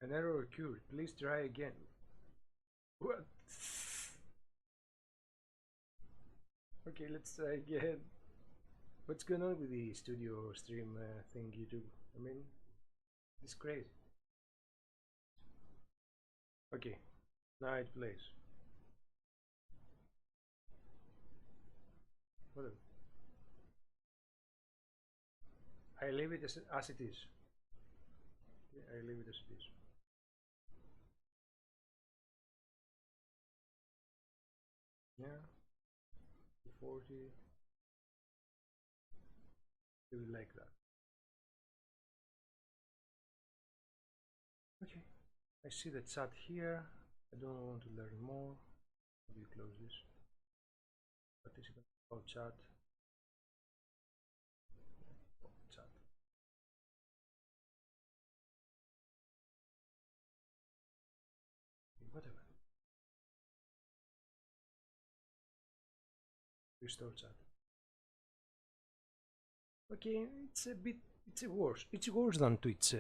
An error occurred. Please try again. What? Okay, let's try again. What's going on with the studio stream thing you do? I mean, it's crazy. Okay, now it plays. Whatever. I leave it as it is. Okay, I leave it as it is. Yeah, 40. Leave it like that. Okay, I see the chat here. I don't want to learn more. How do you close this? Participant about chat. Chat. Whatever. Restore chat. Okay, it's a bit. It's worse. It's worse than Twitch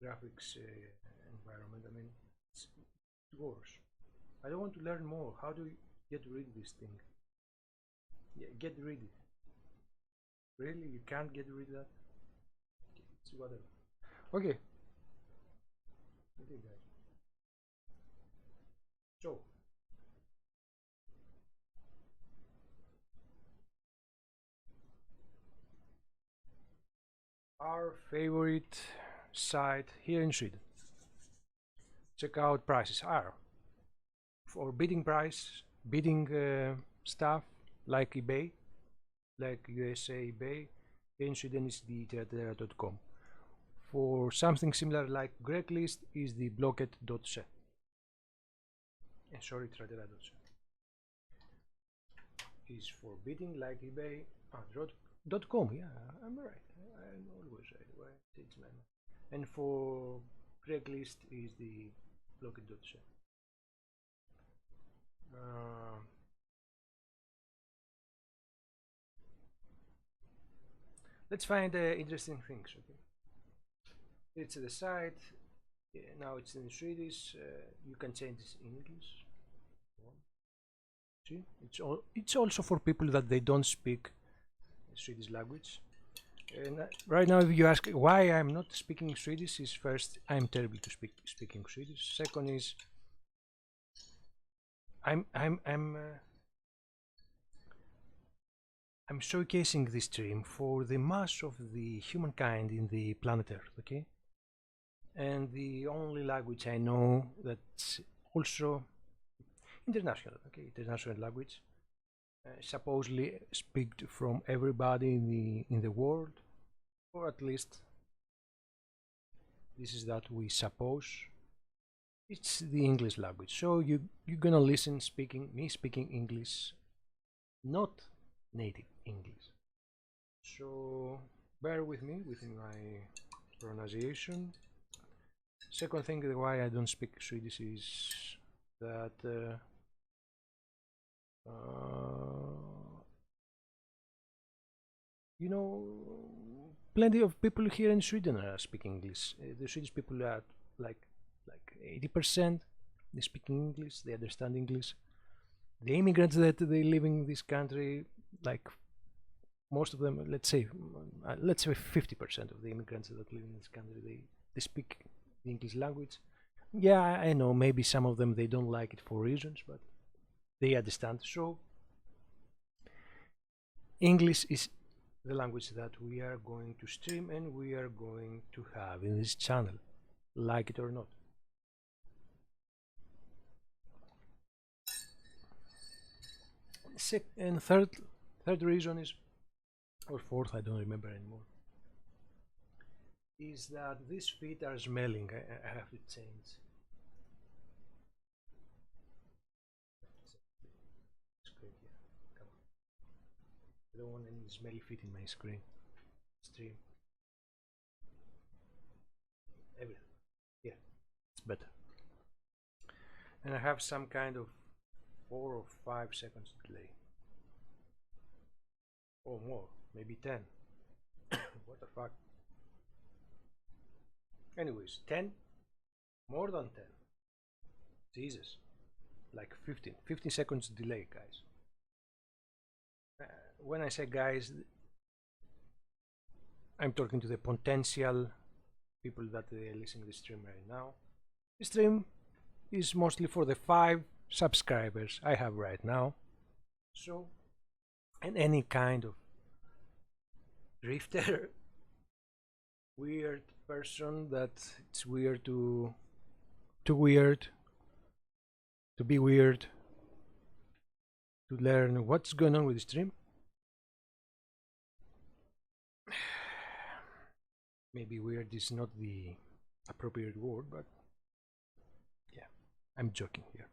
graphics environment. I mean, it's worse. I don't want to learn more. How do you get rid of this thing? Yeah, get rid of it. Really? You can't get rid of that? Okay, it's whatever. Okay. Okay, guys. So, our favorite site here in Sweden. Check out prices are for bidding stuff like eBay, like USA eBay. In Sweden is the tradera.com. For something similar like Craigslist is the blocket.se. Sorry, tradera.se is for bidding like eBay. .com, yeah, I'm right. I'm always right. Why it's man. And for Craigslist is the blocket.se. Let's find interesting things. Okay, it's the site. Now it's in Swedish. You can change this in English. See, it's also for people that they don't speak Swedish language. And right now, if you ask why I'm not speaking Swedish, is first I'm terrible to speaking Swedish. Second is I'm showcasing this stream for the mass of the humankind in the planet Earth. Okay, and the only language I know that's also international. Okay, international language. Supposedly speak from everybody in the world, or at least this is that we suppose. It's the English language, so you're gonna listen me speaking English, not native English. So bear with me with my pronunciation. Second thing why I don't speak Swedish is that you know, plenty of people here in Sweden are speaking English. The Swedish people are like 80%. They speak English. They understand English. The immigrants that they live in this country, like most of them, let's say 50% of the immigrants that live in this country, they speak the English language. Yeah, I know maybe some of them they don't like it for reasons, but they understand. So English is the language that we are going to stream and we are going to have in this channel, like it or not. And third reason is, or fourth, I don't remember anymore, is that these feet are smelling. I have to change. Screen here. Come on. I don't want any smelly feet in my stream. Everything. Yeah, it's better. And I have some kind of 4 or 5 seconds delay. Or more, maybe 10. What the fuck? Anyways, 10, more than 10. Jesus, like 15 seconds delay, guys. When I say guys, I'm talking to the potential people that are listening to the stream right now. The stream is mostly for the 5 subscribers I have right now. So, and any kind of drifter, weird person that it's weird to weird to be weird to learn what's going on with the stream. Maybe weird is not the appropriate word, but yeah, I'm joking here.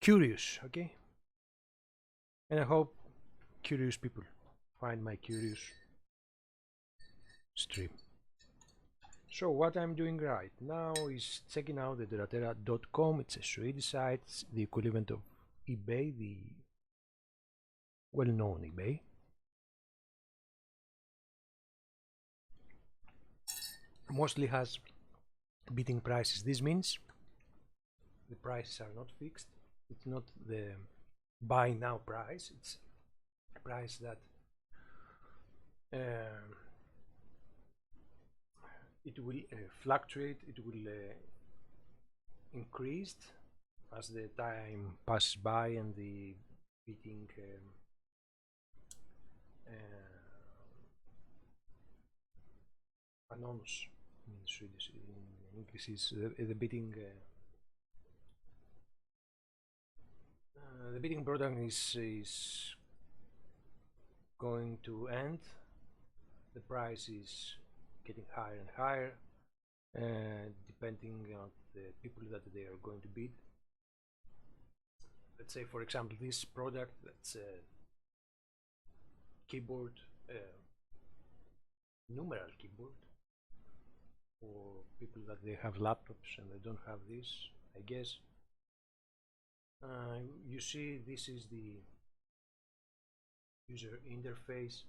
Curious, okay? And I hope curious people find my curious stream. So what I'm doing right now is checking out the Doratera.com. It's a Swedish site, it's the equivalent of eBay, the well-known eBay. Mostly has bidding prices. This means the prices are not fixed. It's not the buy now price. It's a price that it will fluctuate. It will increase as the time passes by and the bidding annons in Swedish, in English is the bidding. The bidding product is going to end. The price is getting higher and higher, depending on the people that they are going to bid. Let's say, for example, this product, that's a keyboard, numeral keyboard, for people that they have laptops and they don't have this, I guess. You see, this is the user interface.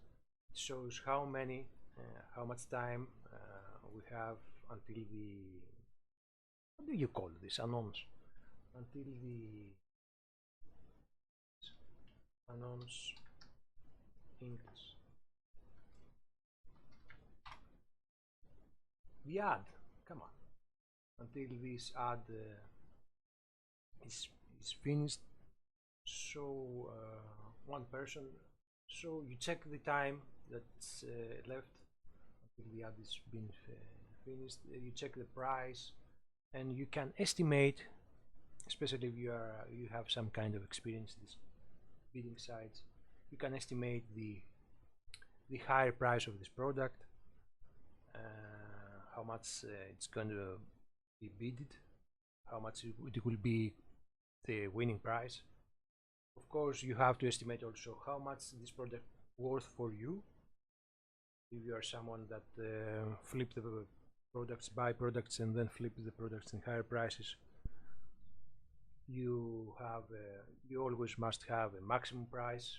It shows how much time we have until the, what do you call this, announce, until the announce English, the ad, come on, until this ad is finished. So one person, so you check the time that's left until the ad is been finished. You check the price, and you can estimate, especially if you have some kind of experience with bidding sites, you can estimate the higher price of this product, how much it's going to be bidded, how much it will be the winning price. Of course, you have to estimate also how much this product worth for you. If you are someone that flip the products, buy products, and then flip the products in higher prices, you always must have a maximum price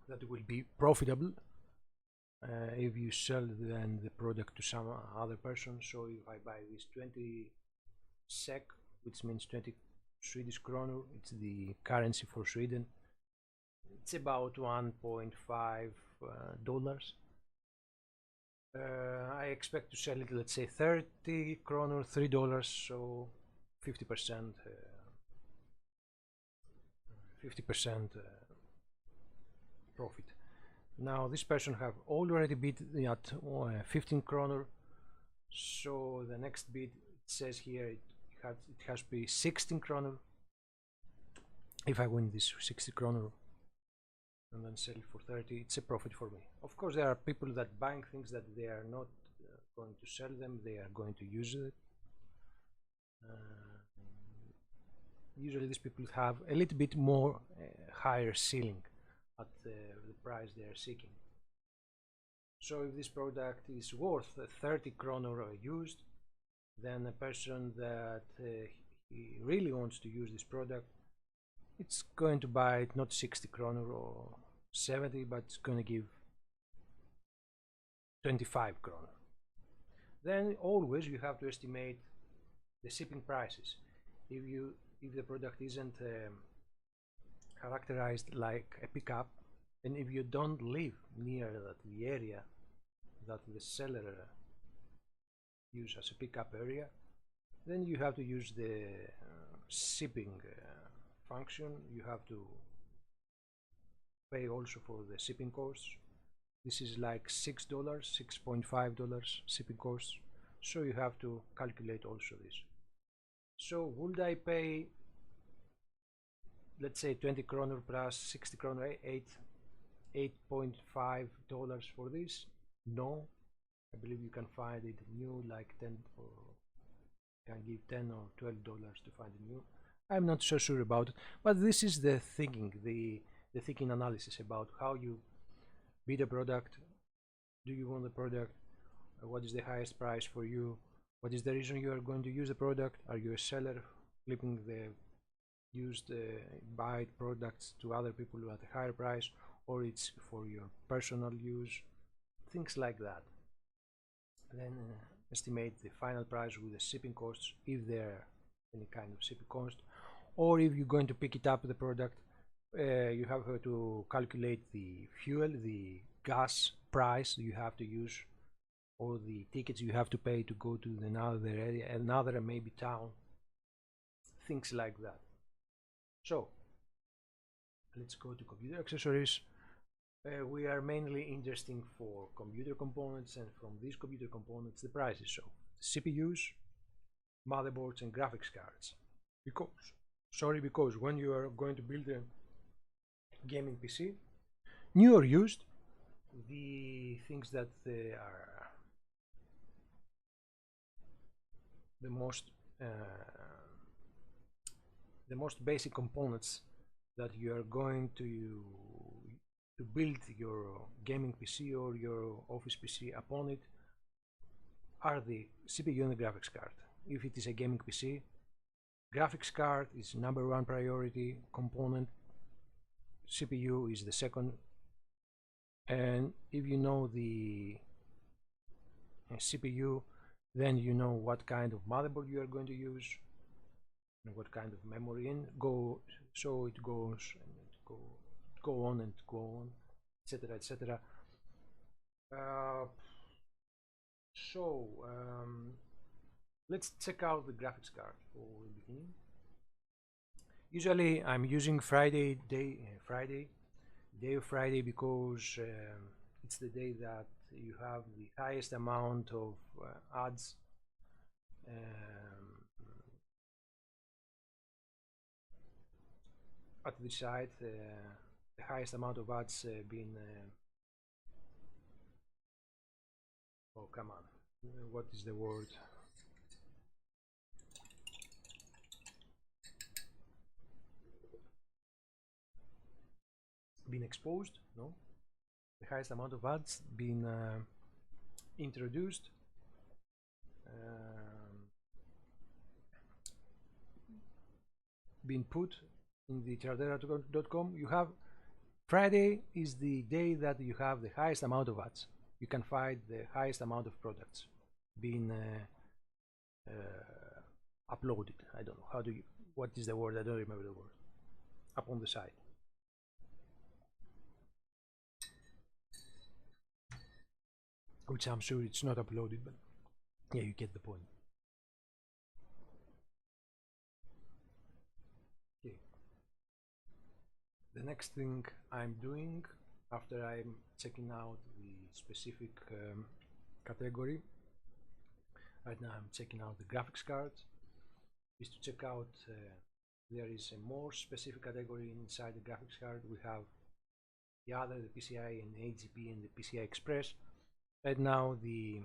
that will be profitable. If you sell then the product to some other person, so if I buy this 20 SEK, which means 20 Swedish kronor, it's the currency for Sweden, it's about $1.5. I expect to sell it, let's say 30 kronor, $3, so 50%, 50% profit. Now this person have already bid at 15 kronor, so the next bid, it says here, it has to be 16 kronor. If I win this 60 kronor and then sell it for 30, it's a profit for me. Of course, there are people that buying things that they are not going to sell them, they are going to use it. Usually these people have a little bit more higher ceiling at the price they are seeking. So if this product is worth 30 kronor used, then a person that he really wants to use this product, it's going to buy it not 60 kronor or 70, but it's going to give 25 kroner. Then always you have to estimate the shipping prices. If the product isn't characterized like a pickup, and if you don't live near the area that the seller use as a pickup area, then you have to use the shipping function. You have to pay also for the shipping costs. This is like $6, $6.5 shipping costs. So you have to calculate also this. So would I pay, let's say 20 kroner plus 60 kroner, $8.5 for this? No, I believe you can find it new like 10 or can give 10 or $12 to find it new. I'm not so sure about it, but this is the thinking, the thinking analysis about how you bid a product. Do you want the product? What is the highest price for you? What is the reason you are going to use the product? Are you a seller flipping the used buy products to other people at a higher price, or it's for your personal use? Things like that. Then estimate the final price with the shipping costs, if there are any kind of shipping cost, or if you're going to pick it up the product, you have to calculate the fuel, the gas price you have to use, or the tickets you have to pay to go to another area, another maybe town, things like that. So let's go to computer accessories. We are mainly interested for computer components, and from these computer components the prices. So CPUs, motherboards and graphics cards. Because when you are going to build a gaming PC, new or used, the things that are the most basic components that you are going to build your gaming PC or your office PC upon it are the CPU and the graphics card. If it is a gaming PC, graphics card is #1 priority component, CPU is the second, and if you know the CPU, then you know what kind of motherboard you are going to use and what kind of memory in go, so it goes and go on and go on, etc, etc. Let's check out the graphics card for the beginning. Usually I'm using Friday of Friday because it's the day that you have the highest amount of ads at the site, the highest amount of ads being oh come on, what is the word? Being exposed, no? The highest amount of ads being introduced, being put in the Tradera.com. You have Friday is the day that you have the highest amount of ads. You can find the highest amount of products being uploaded. I don't know what is the word, I don't remember the word, up on the site. Which I'm sure it's not uploaded, but yeah, you get the point. Okay. The next thing I'm doing after I'm checking out the specific category, right now I'm checking out the graphics cards, is to check out there is a more specific category inside the graphics card. We have the PCI and AGP and the PCI Express. Right now the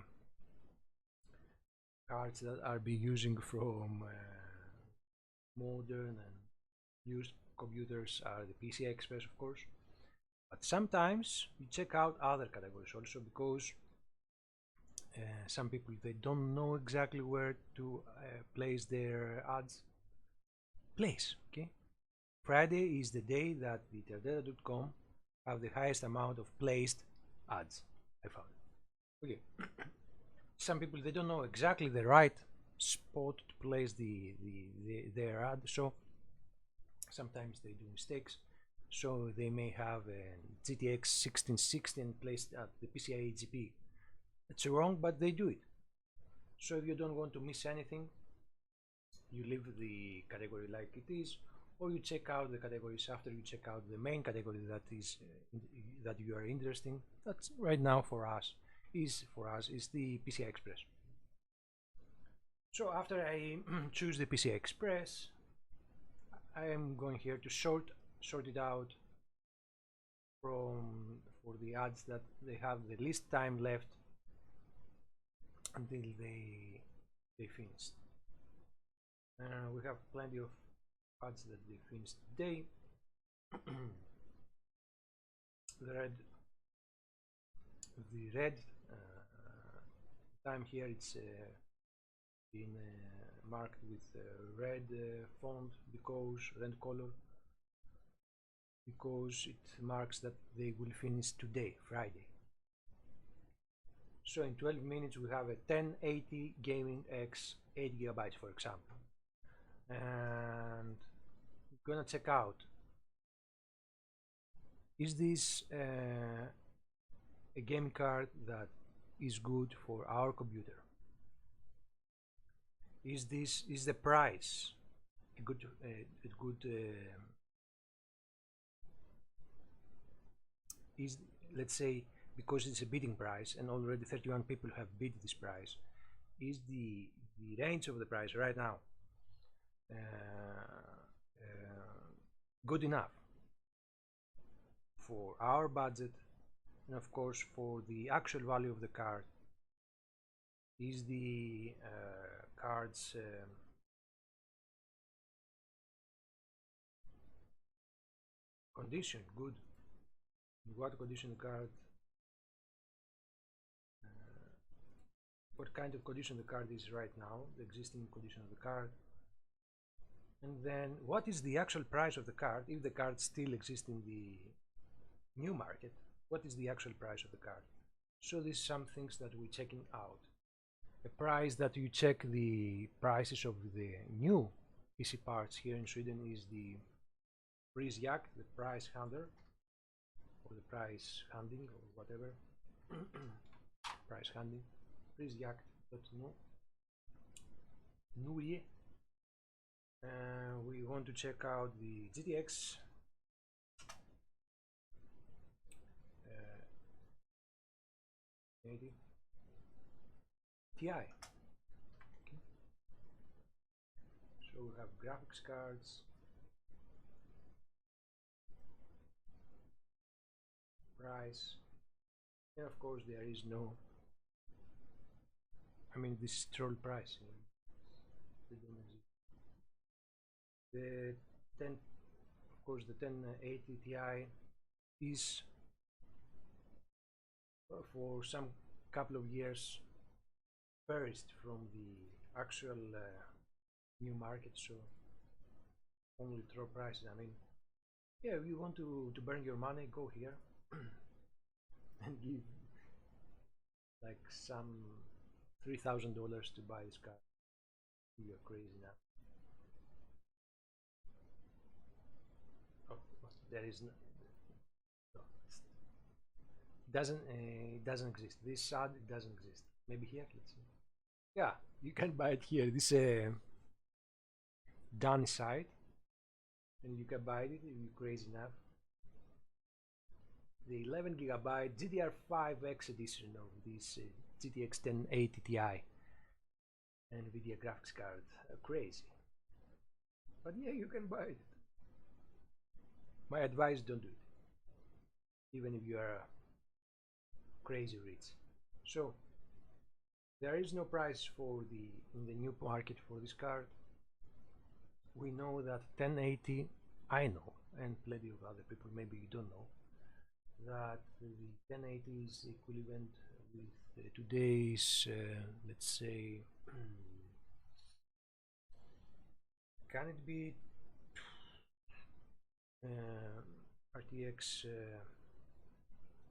cards that are being using from modern and used computers are the PCI Express, of course, but sometimes you check out other categories also, because some people, they don't know exactly where to place their ads. Okay, Friday is the day that the Tradera.com have the highest amount of placed ads. I found it. Okay. Some people, they don't know exactly the right spot to place their ad, so sometimes they do mistakes. So they may have a GTX 1660 placed at the PCIe GP. It's wrong, but they do it. So if you don't want to miss anything, you leave the category like it is, or you check out the categories after you check out the main category that is that you are interested in. That's right now for us is the PCI Express. So after I choose the PCI Express, I am going here to sort it out from for the ads that they have the least time left until they finished. We have plenty of ads that they finished today. the red time here, it's been marked with red font because red color, because it marks that they will finish today, Friday. So in 12 minutes we have a 1080 Gaming X 8 GB, for example, and we're gonna check out, is this a game card that is good for our computer? Is the price a good is, let's say, because it's a bidding price and already 31 people have bid this price, is the range of the price right now good enough for our budget, and of course for the actual value of the card? Is the card's condition good? In what condition the card, what kind of condition the card is right now, the existing condition of the card, and then what is the actual price of the card if the card still exists in the new market? What is the actual price of the card? So these are some things that we're checking out. A price that you check the prices of the new PC parts here in Sweden is the Prisjakt, the price handler, or the price handling, or whatever. Price handling, Prisjakt.no. We want to check out the GTX 80 Ti. Okay. So we have graphics cards, price, and of course there is no, I mean, this is troll price. The 10, of course, the 1080 Ti is for some couple of years perished from the actual new market, so only troll prices. I mean, yeah, if you want to burn your money, go here and give like some $3,000 to buy this car. You're crazy now. Oh, there is no, it doesn't exist. This ad, it doesn't exist. Maybe here, let's see. Yeah, you can buy it here. This done site, and you can buy it if you're crazy enough. The 11 GB GDR5X edition of this GTX 1080 Ti NVIDIA graphics card. Crazy. But yeah, you can buy it. My advice, don't do it, even if you are crazy rich. So there is no price for in the new market for this card. We know that 1080, I know, and plenty of other people maybe you don't know, that the 1080 is equivalent with today's let's say can it be RTX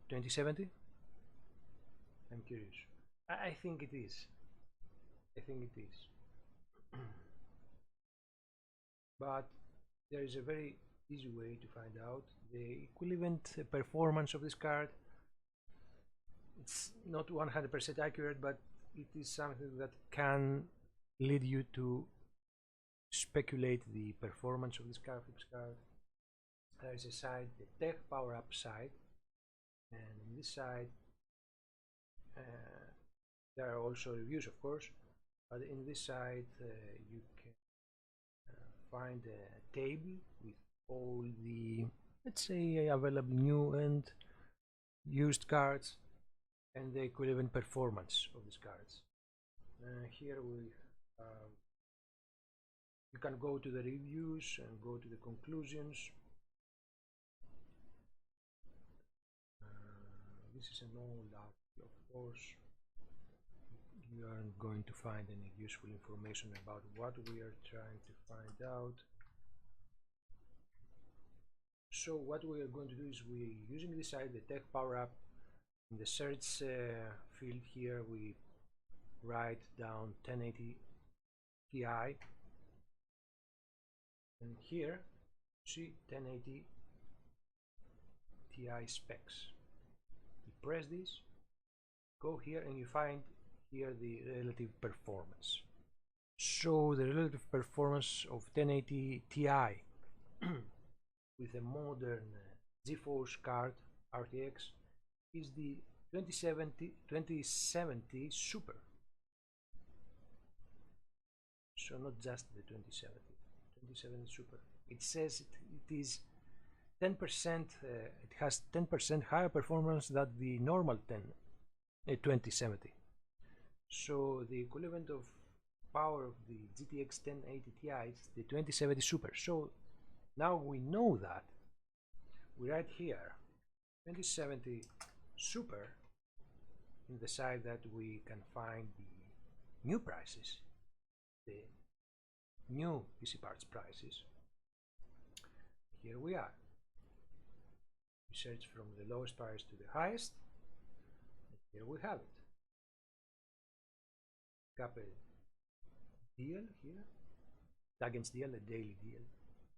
2070? I'm curious. I think it is. I think it is. But there is a very easy way to find out the equivalent performance of this card. It's not 100% accurate, but it is something that can lead you to speculate the performance of this graphics card. There is a side, the Tech Power Up side, and in this side there are also reviews, of course, but in this side you can find a table with all the, let's say, available new and used cards and the equivalent performance of these cards. Here we you can go to the reviews and go to the conclusions. This is an old article, of course. You aren't going to find any useful information about what we are trying to find out. So what we are going to do is we're using this side, the Tech Power Up. In the search field here we write down 1080 Ti, and here see 1080 Ti specs. You press this, go here, and you find here the relative performance. So the relative performance of 1080 Ti with a modern GeForce card RTX is the 2070 Super. So not just the 2070 Super. It says it is 10%. It has 10% higher performance than the normal 2070. So the equivalent of power of the GTX 1080 Ti is the 2070 Super. So now we know that. We write here 2070 Super in the side that we can find the new prices, the new PC parts prices. Here we are. We search from the lowest price to the highest, and here we have it. Couple deal here, against deal, a daily deal.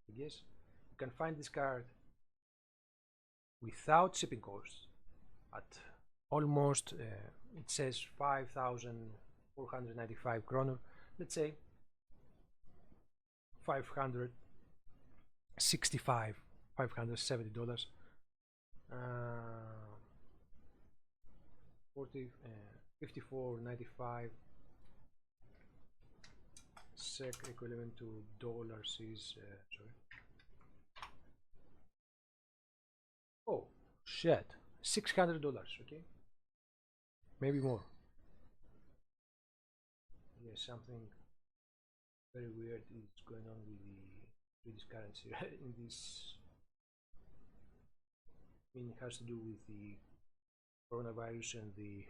I guess you can find this card without shipping costs at almost it says 5,495 kroner, let's say 565, $570, 54.95 SEK equivalent to dollars is sorry. Oh shit, $600, okay, maybe more. Yeah, something very weird is going on with the Swedish currency in this. I mean, it has to do with the coronavirus and the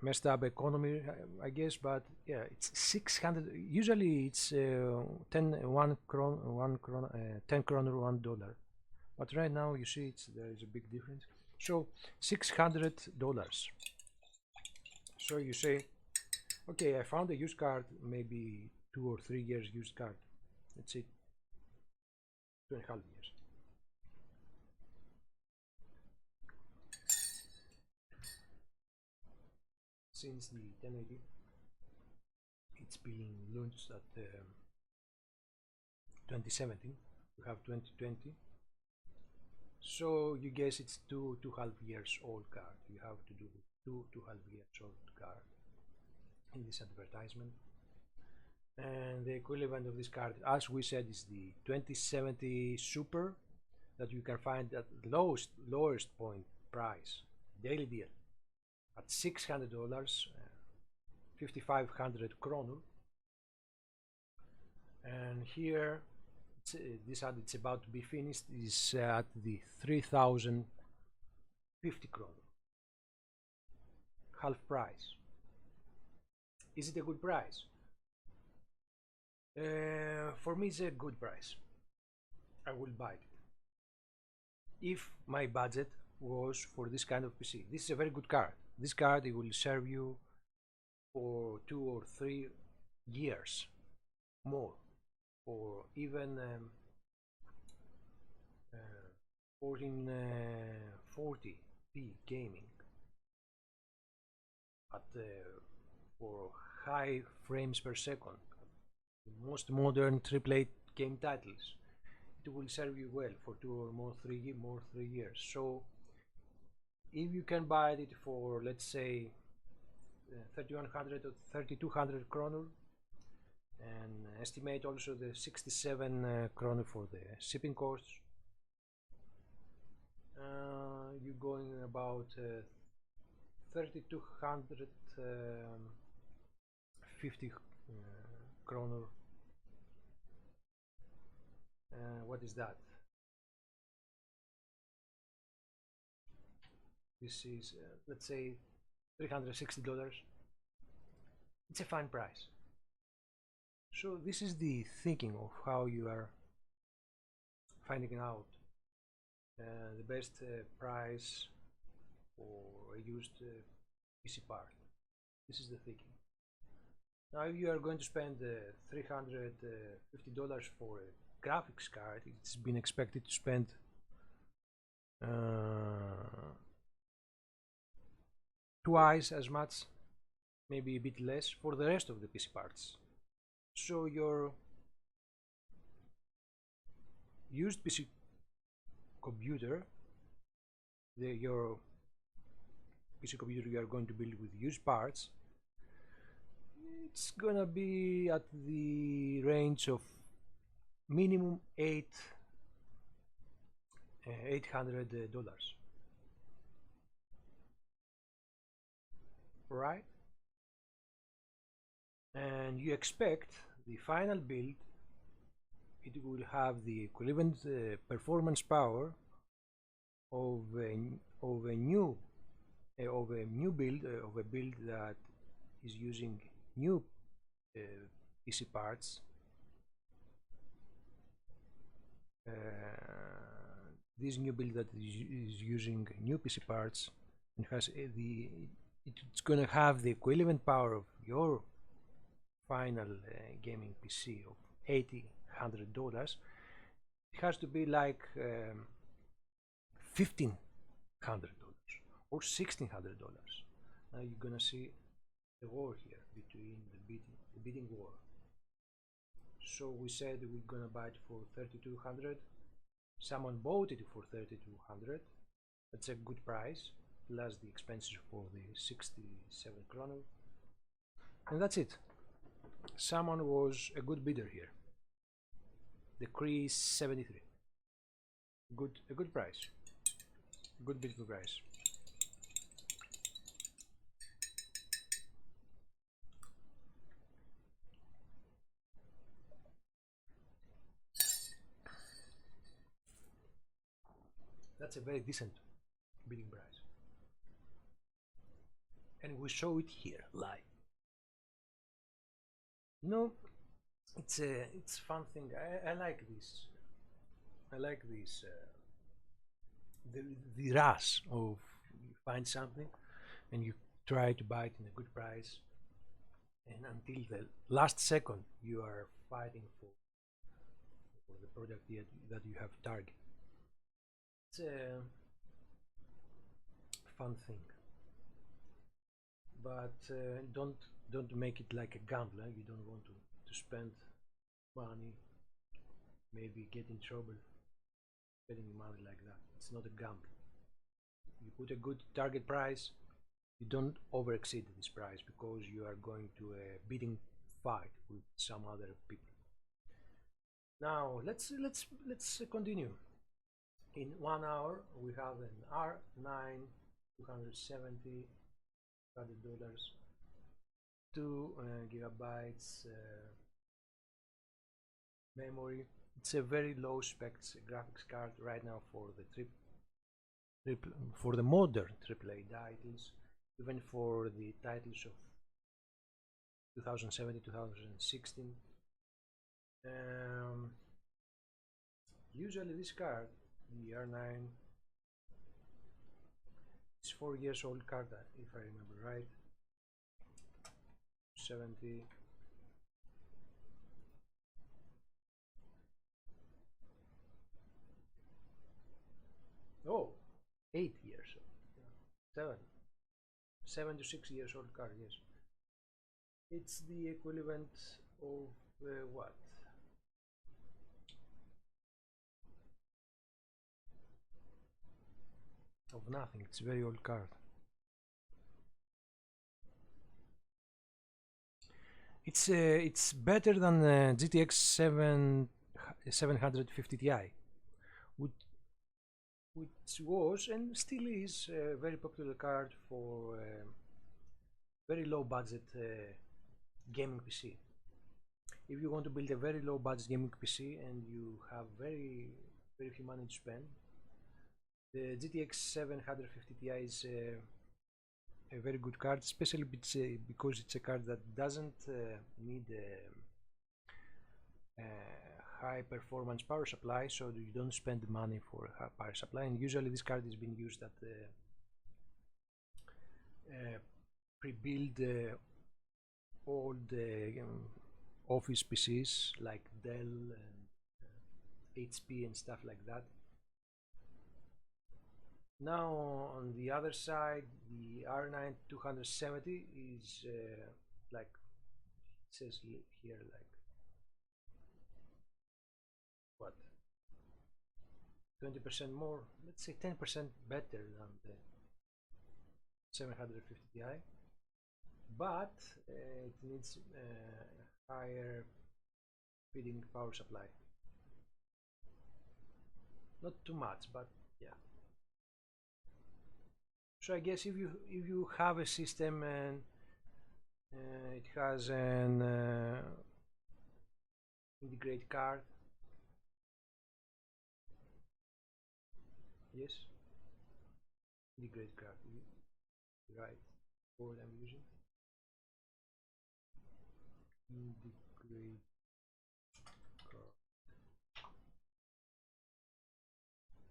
messed up economy, I guess, but yeah, it's 600. Usually it's 10 kroner, $1, but right now you see there is a big difference. So $600. So you say, okay, I found a used card, maybe 2 or 3 years used card. Let's say 2.5 years. Since the 1080, it's being launched at 2017. We have 2020. So you guess it's 2.5 years old card. You have to do 2.5 years old card in this advertisement. And the equivalent of this card, as we said, is the 2070 Super that you can find at the lowest point price, daily deal, at $600, 5,500 kroner. And here this ad, it's about to be finished, is at the 3,050 kroner, half price. Is it a good price? For me, it's a good price. I will buy it if my budget was for this kind of PC. This is a very good card. This card, it will serve you for 2 or 3 years more, or even 1440p gaming at for high frames per second. The most modern AAA game titles. It will serve you well for 2 or 3 years. So if you can buy it for, let's say, 3100 or 3200 kroner, and estimate also the 67 kroner for the shipping costs, you're going about 3250 kroner. What is that? This is let's say $360. It's a fine price. So this is the thinking of how you are finding out the best price for a used PC part. This is the thinking. Now if you are going to spend $350 for a graphics card, it's been expected to spend twice as much, maybe a bit less, for the rest of the PC parts. So your used PC computer, your PC computer you are going to build with used parts, it's gonna be at the range of minimum $800, right? And you expect the final build, it will have the equivalent performance power of a new build, of a build that is using new PC parts. This new build that is using new PC parts and has it's gonna have the equivalent power of your final gaming PC of $1,800. It has to be like $1,500 or $1,600. Now you're gonna see the war here between the bidding war. So we said we're gonna buy it for 3,200. Someone bought it for 3,200. That's a good price, plus the expenses for the 67 kroner. And that's it. Someone was a good bidder here. The Crease 73. A good price. Good bidding price. That's a very decent bidding price. And we show it here live. No, it's a fun thing. I like this. I like this. The rush of you find something and you try to buy it in a good price, and until the last second you are fighting for the product that you have target. It's a fun thing, but don't make it like a gamble. You don't want to spend money, maybe get in trouble spending money like that. It's not a gamble. You put a good target price, you don't over exceed this price, because you are going to a bidding fight with some other people. Now let's continue. In 1 hour we have an R9 $270, $100, 2 gigabytes memory. It's a very low specs graphics card right now for the modern AAA titles, even for the titles of 2017, 2016. Usually this card, the R9, 4 years old card, if I remember right. 70. Oh, 8 years old. 7 to 6 years old card, yes. It's the equivalent of what? Of nothing. It's a very old card. It's better than GTX 750 Ti, which was and still is a very popular card for very low budget gaming PC. If you want to build a very low budget gaming PC and you have very few money to spend, the GTX 750 Ti is a very good card, especially because it's a card that doesn't need a high performance power supply, so you don't spend money for a power supply. And usually this card is being used at pre-built old office PCs like Dell and HP and stuff like that. Now on the other side, the R9 270 is like it says here, like what, 20% more, let's say 10% better than the 750 Ti, but it needs higher feeding power supply. Not too much, but yeah. So I guess if you have a system and it has an integrated card, yes, integrated card, right? Word I'm using, integrated card,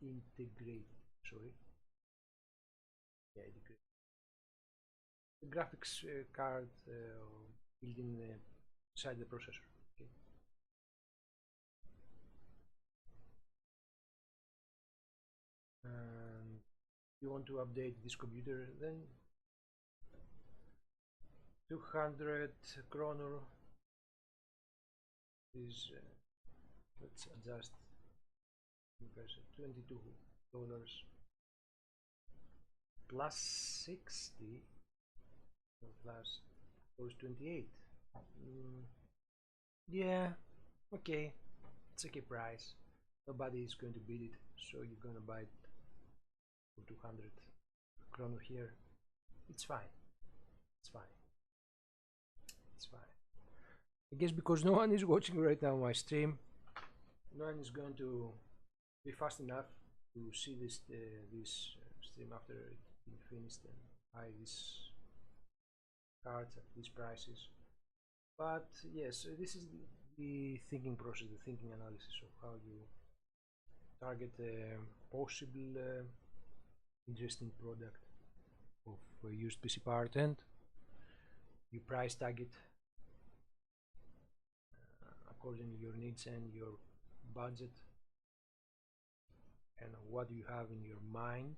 integrated. Sorry. Yeah, the graphics card built inside the processor. Okay. And you want to update this computer, then 200 kroner is let's adjust $22 plus 60 plus goes 28. Yeah, okay, it's okay price. Nobody is going to beat it, so you're gonna buy it for 200 kroner here. It's fine. It's fine. It's fine. I guess because no one is watching right now my stream, no one is going to be fast enough to see this stream after it's been finished and buy these cards at these prices. But yes, this is the thinking process, the thinking analysis of how you target a possible interesting product of used PC part, and you price tag it according to your needs and your budget and what you have in your mind.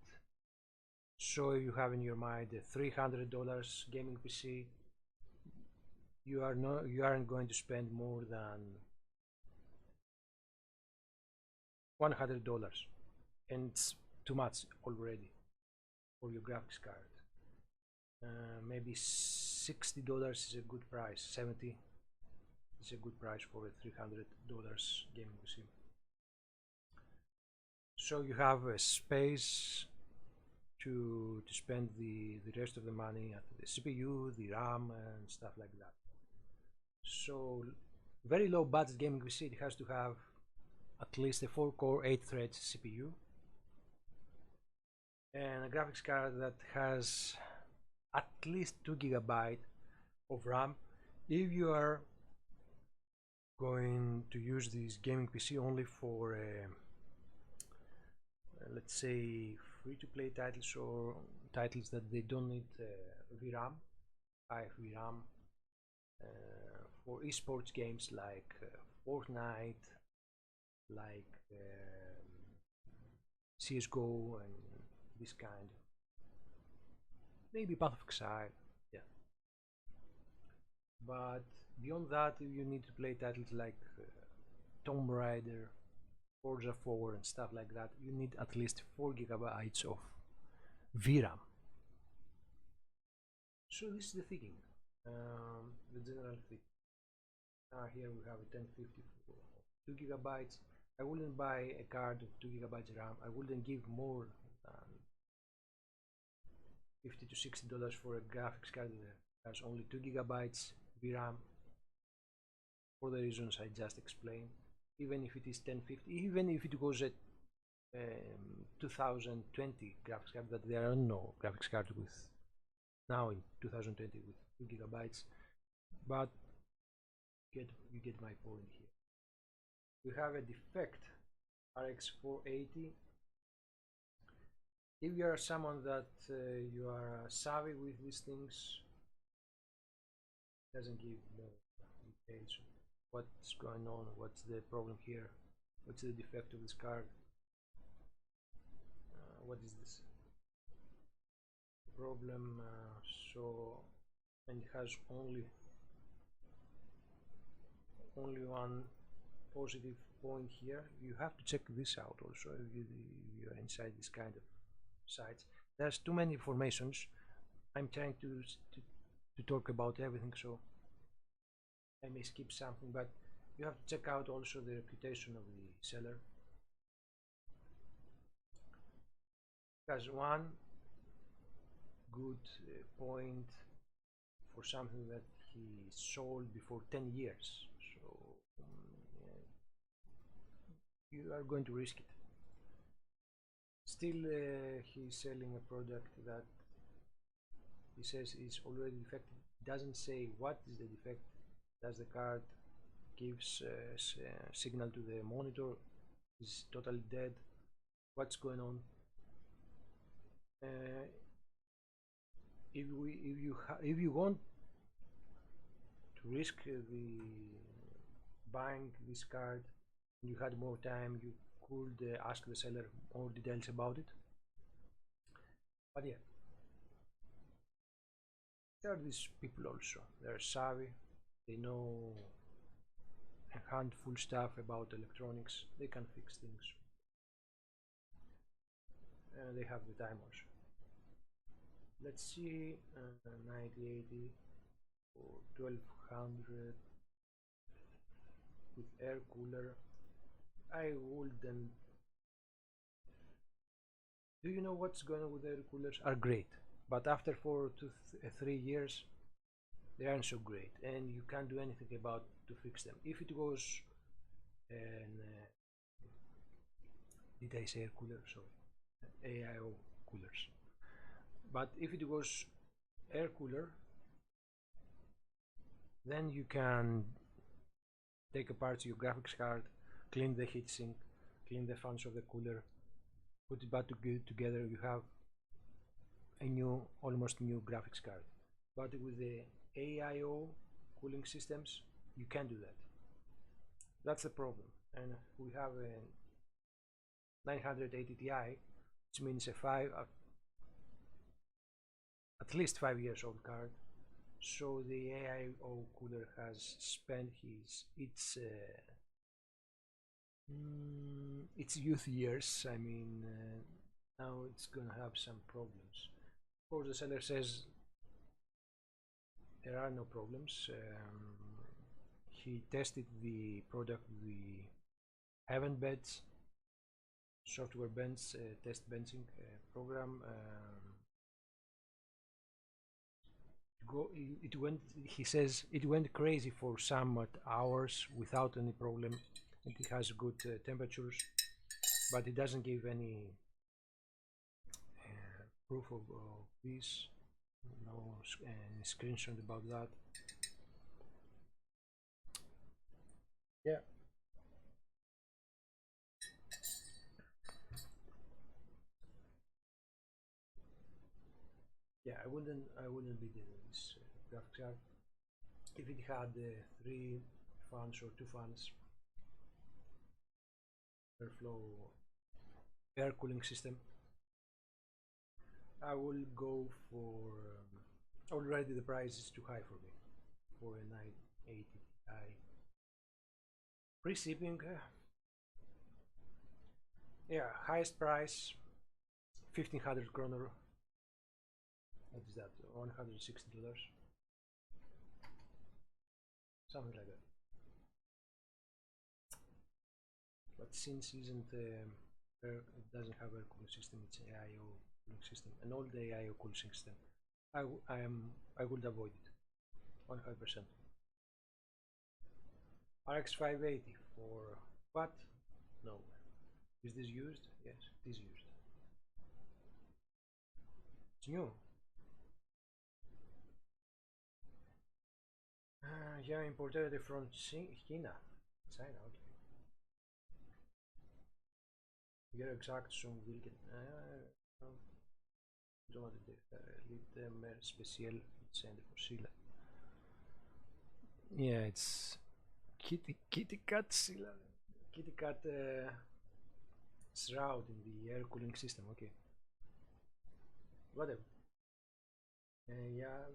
So if you have in your mind a $300 gaming PC, you aren't going to spend more than $100, and it's too much already for your graphics card. Maybe $60 is a good price. 70 is a good price for a $300 gaming PC. So you have a space to spend the rest of the money at the CPU, the RAM, and stuff like that. So very low budget gaming PC, it has to have at least a 4-core 8-thread CPU and a graphics card that has at least 2 GB of RAM. If you are going to use this gaming PC only for let's say free-to-play titles or titles that they don't need VRAM, high VRAM, for esports games like Fortnite, like CSGO and this kind. Maybe Path of Exile, yeah. But beyond that, you need to play titles like Tomb Raider, Forza 4 and stuff like that. You need at least 4 gigabytes of VRAM. So this is the thinking, the general thing. Here we have a 1050 for 2 gigabytes. I wouldn't buy a card of 2 gigabytes RAM. I wouldn't give more than $50 to $60 for a graphics card that has only 2 gigabytes VRAM, for the reasons I just explained. Even if it is 1050, even if it goes at 2020 graphics card, that there are no graphics cards with now in 2020 with 2 gigabytes, but you get my point here. We have a defect RX 480. If you are someone that you are savvy with these things, doesn't give more details. What's going on? What's the problem here? What's the defect of this card? What is this problem? And it has only one positive point here. You have to check this out also if you are inside this kind of sites. There's too many informations. I'm trying to talk about everything, so I may skip something, but you have to check out also the reputation of the seller. Has one good point for something that he sold before 10 years, so you are going to risk it. Still, he's selling a product that he says is already defective. Doesn't say what is the defect. Does the card gives signal to the monitor? Is totally dead? What's going on? If you want to risk the buying this card, you had more time, you could ask the seller more details about it. But yeah, there are these people also. They're savvy. They know a handful stuff about electronics. They can fix things. They have the time also. Let's see, 9080 or 1200 with air cooler. I wouldn't. Do you know what's going on with air coolers? Are great, but after 4 to 3 years, they aren't so great, and you can't do anything about to fix them. If it goes, and did I say air cooler? Sorry, AIO coolers. But if it was air cooler, then you can take apart your graphics card, clean the heatsink, clean the fans of the cooler, put it back together. You have a new, almost new graphics card. But with the AIO cooling systems, you can't do that. That's the problem. And we have a 980 Ti, which means at least 5 years old card. So the AIO cooler has spent its youth years. I mean, now it's gonna have some problems. Of course, the seller says there are no problems. He tested the product, the Heaven Beds software bench test benching program. He says it went crazy for some hours without any problem, and it has good temperatures, but it doesn't give any proof of this. No any screenshot about that. Yeah. Yeah, I wouldn't be doing this graphics card if it had three fans or two fans, airflow, air cooling system. I will go for. Already the price is too high for me for a 980 Ti. Free shipping. Yeah, highest price 1500 kroner. What is that? $160, something like that. But since it doesn't have air cooling system, it's AIO cooling system, an old AIO cooling system. I would avoid it 100%. RX 580 for what? No. Is this used? Yes, it is used. It's new. Yeah, imported from China. China, okay. Gör exakt som vilken. De hade lite mer speciell utseende på sillen. Yeah, it's kitty cat sillen. Kitty cat shroud in the air cooling system. Okay, whatever. Ja,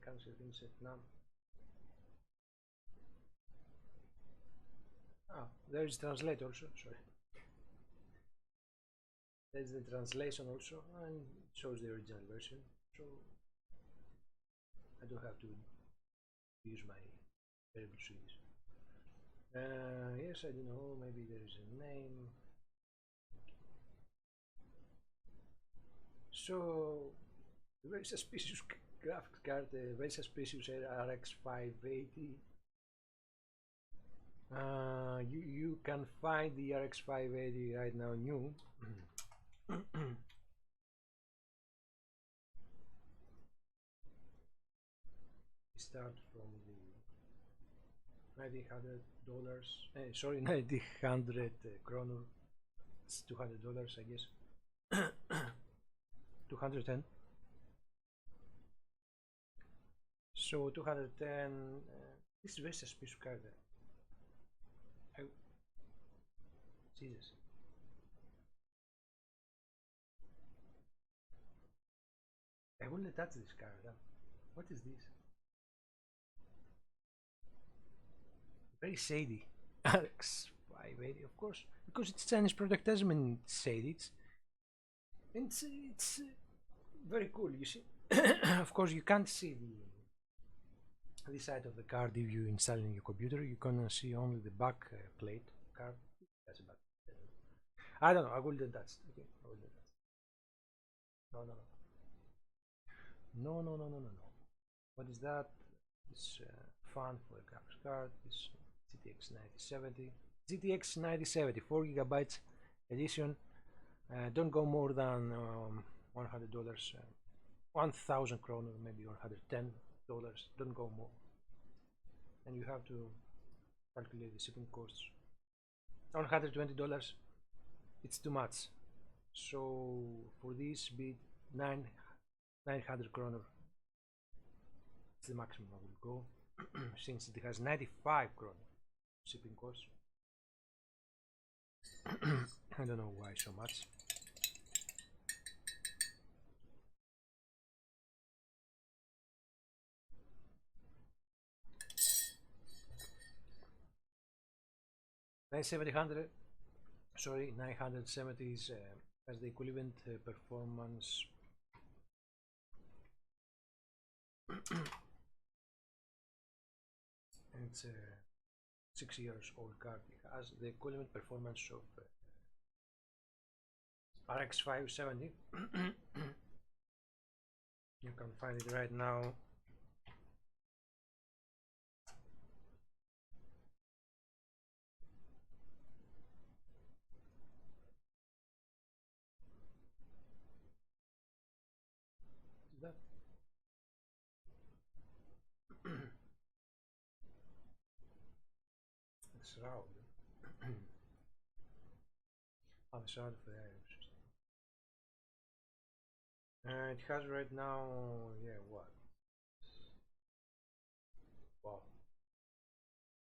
kanske finns ett namn. There is translate also. Sorry. There's the translation also, and it shows the original version. So I don't have to use my terrible Swedish. Yes, I don't know. Maybe there is a name. So very suspicious graphics card, very suspicious RX 580. You can find the RX 580 right now new. Start from the $900. Sorry, 900 kroner. It's $200, I guess. 210. So 210. This is very suspicious card. Jesus. I wouldn't touch this card. What is this? Very shady. RX 580, of course, because it's Chinese product doesn't mean it's shady. It's very cool. You see, of course, you can't see the side of the card if you install it in your computer. You can see only the back plate card. That's about. I don't know. I wouldn't touch. Okay, I wouldn't touch. No, no, no, no, no, no, no, no, no. What is that? It's fun for a graphics card. It's GTX 9070. GTX 9070, 4 gigabytes edition. Don't go more than $100, 1,000 kroner, maybe $110. Don't go more. And you have to calculate the shipping costs. $120, it's too much. So for this bid, 900 kroner. It's the maximum I will go, since it has 95 kroner shipping costs. I don't know why so much. Sorry, 970 is has the equivalent performance. It's a 6 years old card. It has the equivalent performance of RX 570. You can find it right now. That it's round. I'm sorry for that. It has right now, yeah, what? Wow.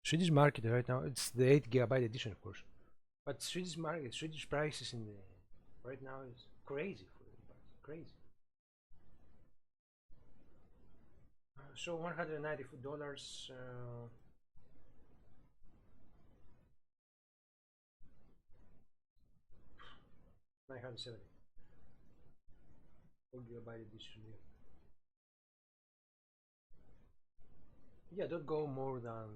Swedish market right now, it's the 8 gigabyte edition, of course. But Swedish market, Swedish prices in the right now is crazy for everybody. Crazy. So $190. 970. 4 gigabyte edition. Yeah. Yeah, don't go more than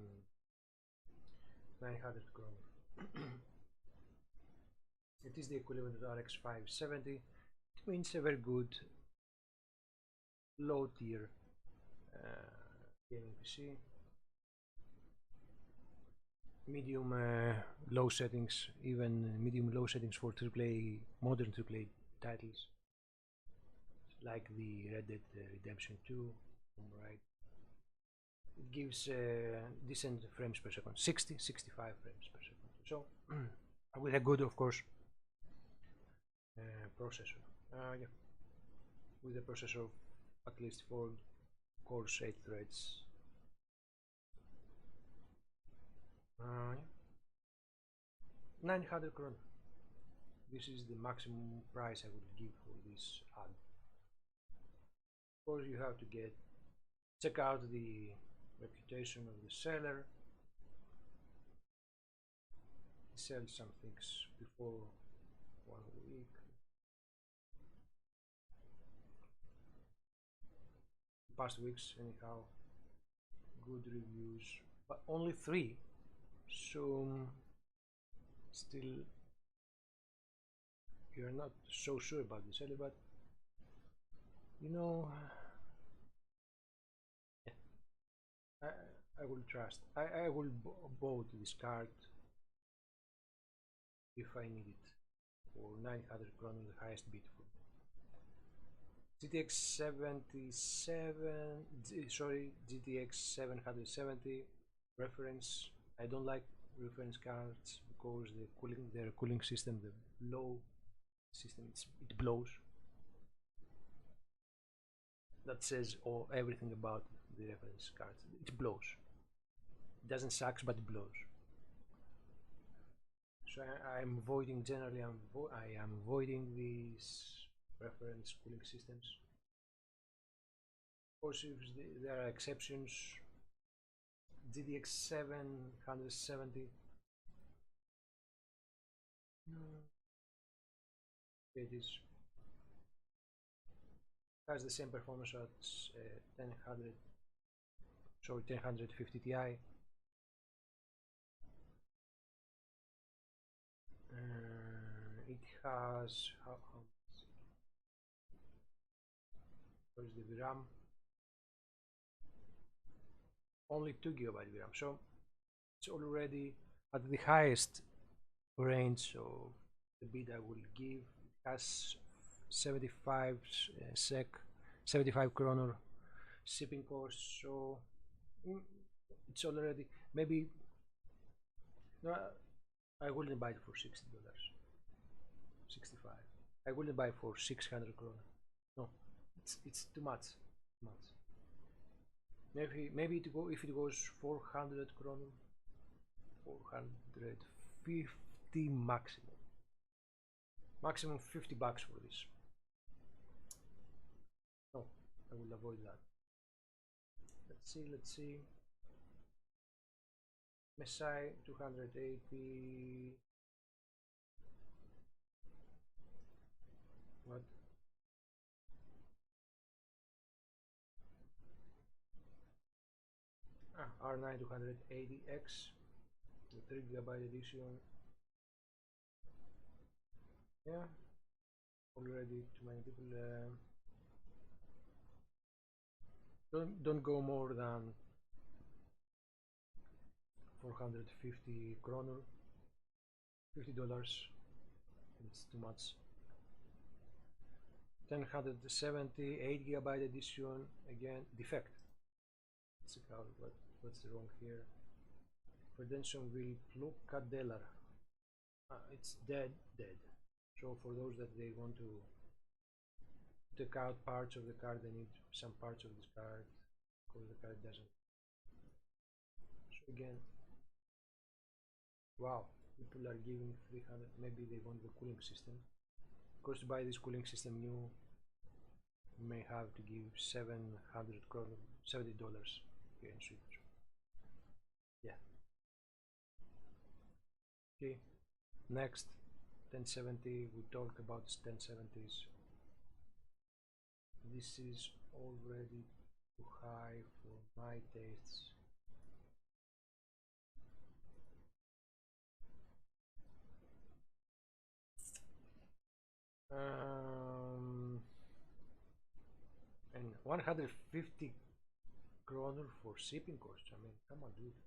900 kroner. It is the equivalent of RX 570. It means a very good low tier gaming PC. Medium low settings, even medium low settings for AAA, modern AAA titles like the Red Dead Redemption 2, right? It gives decent frames per second, 60, 65 frames per second. So with a good, of course, processor. Yeah, with a processor of at least 4 cores, 8 threads. Yeah. 900 kroner. This is the maximum price I would give for this ad. Of course, you have to check out the reputation of the seller. He sells some things before 1 week. Past weeks, anyhow, good reviews, but only 3. So still, you're not so sure about the seller, but you know, I, I will trust. I will bought this card if I need it for 900 kroner, the highest bid for GTX 77. Sorry, GTX 770 reference. I don't like reference cards because their cooling system, the low system, it blows. That says everything about the reference cards. It blows. It doesn't suck, but it blows. So I'm avoiding generally. I am avoiding these reference cooling systems. Of course, if there are exceptions, GTX 770. It is has the same performance as 1000, sorry, 1050 Ti. It has what is the VRAM? Only 2 gigabyte VRAM, so it's already at the highest range of the bid I will give. It has 75 sec, 75 kroner shipping cost, so it's already maybe no, I wouldn't buy it for $60, 65. I wouldn't buy it for 600 kroner. No, it's too much. Too much. Maybe if it goes 400 kroner, 450 maximum. Maximum $50 for this. No, I will avoid that. Let's see. Messiah 280. What? R9 280X, the 3 gigabyte edition. Yeah, already too many people. Don't go more than 450 kroner, $50. It's too much. 1070 8 gigabyte edition, again defect. Let's check out what's wrong here. Credential will Plucadeller. It's dead. So for those that they want to take out parts of the card. They need some parts of this card because the card doesn't. So again, wow, people are giving 300. Maybe they want the cooling system. Because to buy this cooling system new, you may have to give 700 kronor, $70 here in Sweden. Yeah. Okay. Next, 1070. We talked about 1070s. This is already too high for my tastes. And 150 kronor for shipping costs. I mean, come on, dude.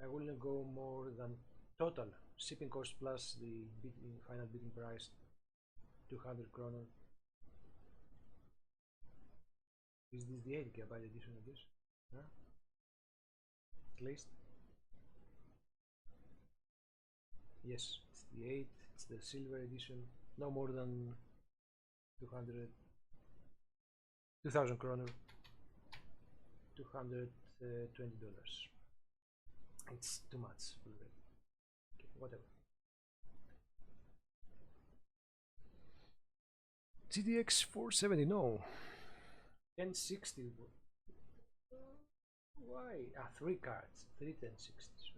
I wouldn't go more than total shipping cost plus the final bidding price, 200 kronor. Is this the 8 GB edition of this? Huh? At least. Yes, it's the 8, it's the silver edition. No more than 2000 kronor, $220. It's too much already. Okay, whatever. GTX 470, no. 1060. Why? Ah, 3 cards, 3 1060s.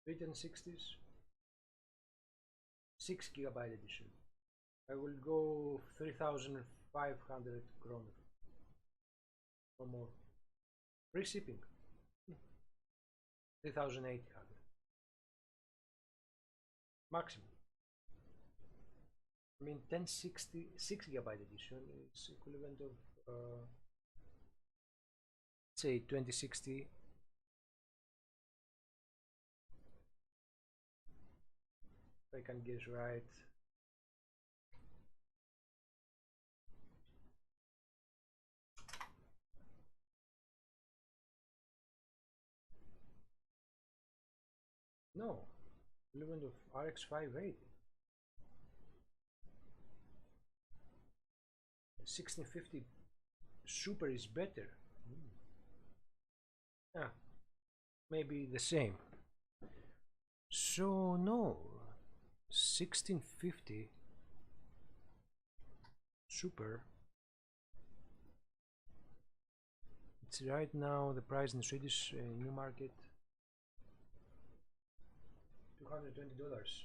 Okay. 3 1060s, 6 GB edition. I will go 3,500 kronor. No more. Free shipping. 3,800. Maximum. I mean, 1060 6 GB edition is equivalent of say 2060. If I can guess right. No, equivalent of RX 580. 1650 Super is better. Yeah, maybe the same. So no, 1650 Super. It's right now the price in Swedish new market $220.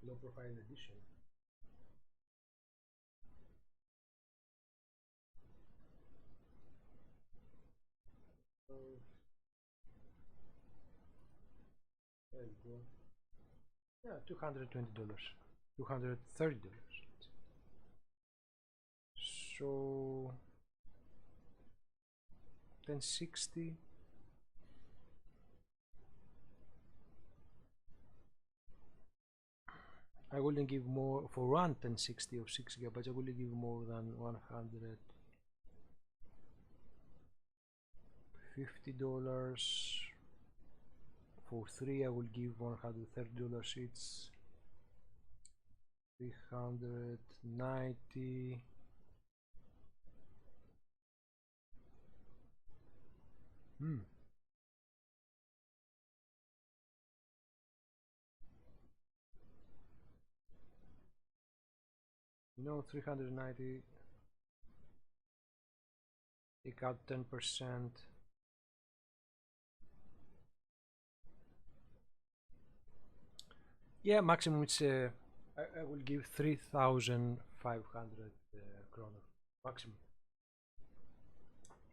Low profile edition. There you go. Yeah, $220, $230. So 1060. I wouldn't give more for one 1060 of 6 GB. I wouldn't give more than $150. For 3 I will give $130 each. 390. No, 390. Take out 10%. Yeah, maximum it's I will give 3,500 kronor maximum.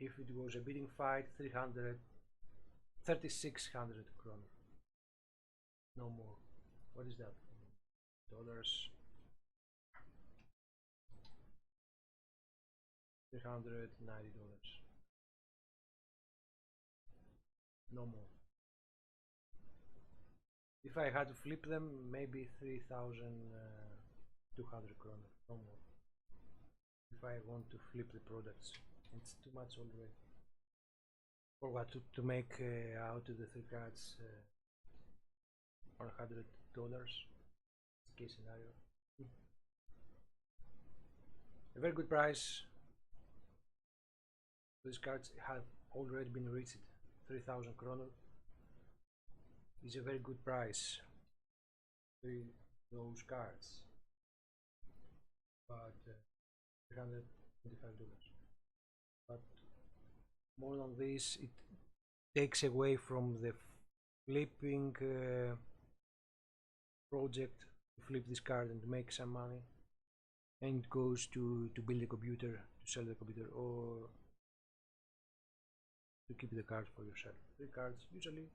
If it was a bidding fight, 3,600 kronor. No more. What is that? Dollars. $390. No more. If I had to flip them, maybe 3,200 kronor. No more. If I want to flip the products, it's too much already. For what, to make out of the 3 cards $100 case scenario. A very good price. These cards have already been reached. 3000 kroner is a very good price for those cards, but $325. But more than this, it takes away from the flipping project to flip this card and make some money, and it goes to build a computer, to sell the computer, or to keep the cards for yourself. 3 cards usually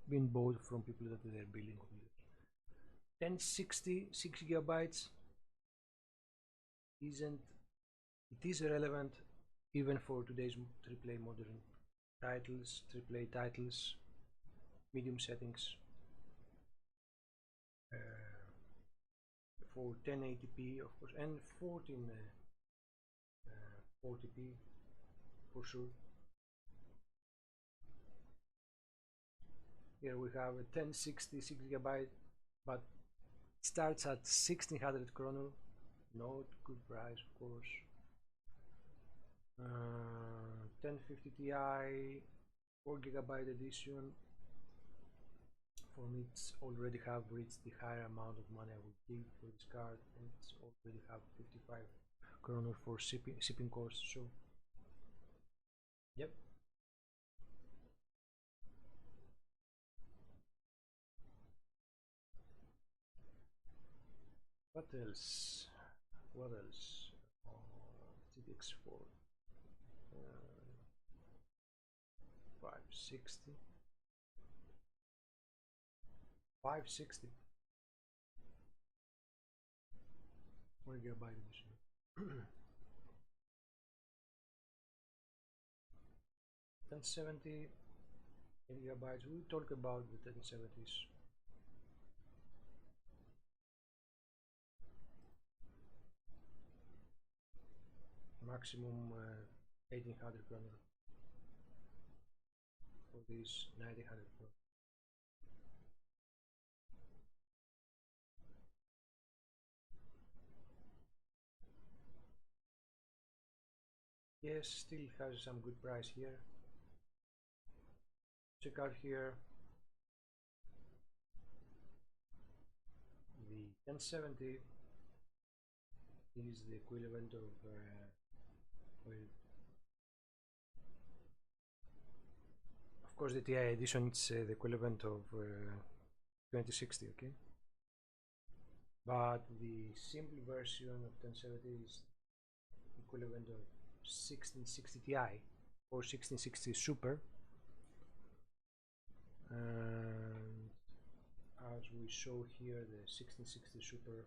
being bought from people that they're building computers. 1060 6 GB it is relevant even for today's AAA modern titles, AAA titles, medium settings, for 1080p of course, and 1440p for sure. Here we have a 1060 6 GB, but it starts at 1600 kroner. Not good price, of course. 1050 Ti 4 GB edition. For me, it's already have reached the higher amount of money I would give for this card, and it's already have 55 kroner for shipping costs. So, yep. What else? What else? TX4 560 560 1 GB edition. 1070 8 GB. We talk about the 1070s. Maximum 1800 kroner for this 1900 kroner. Yes, still has some good price here. Check out here the 1070 is the equivalent of well, of course the TI edition is the equivalent of 2060, okay, but the simple version of 1070 is equivalent of 1660 Ti or 1660 Super, and as we show here, the 1660 Super,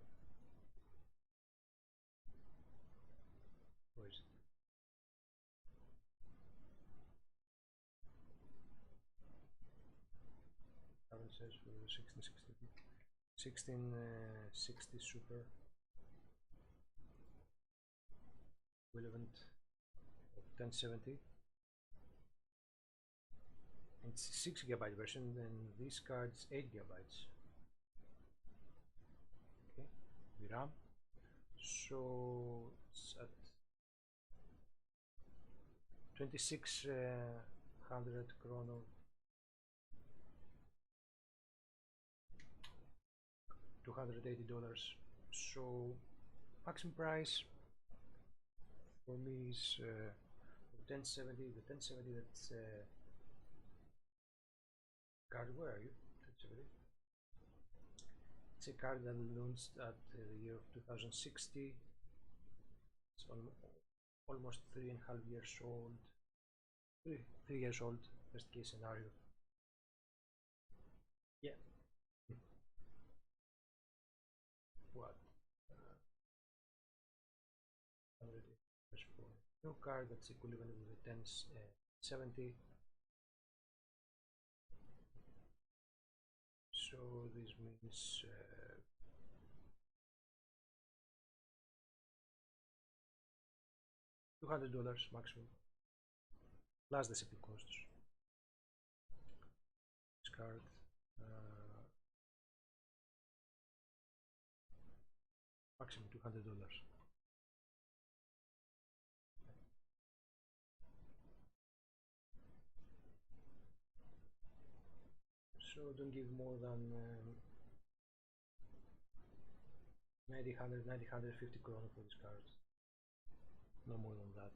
where is it? Current says for the 1660 Super equivalent of 1070, and it's 6 GB version, and this card is 8 GB. Okay, the RAM. So it's at 2600 kroner, $280. So maximum price for me is 1070. The 1070, that's card. Where are you? 1070. It's a card that launched at the year of 2060. It's almost 3.5 years old. 3 years old, best case scenario. Yeah. What? For new card that's equivalent with the 1070. So this means $200 maximum plus the shipping costs. card. Maximum $200. So don't give more than 950 kroner for this card. No more than that.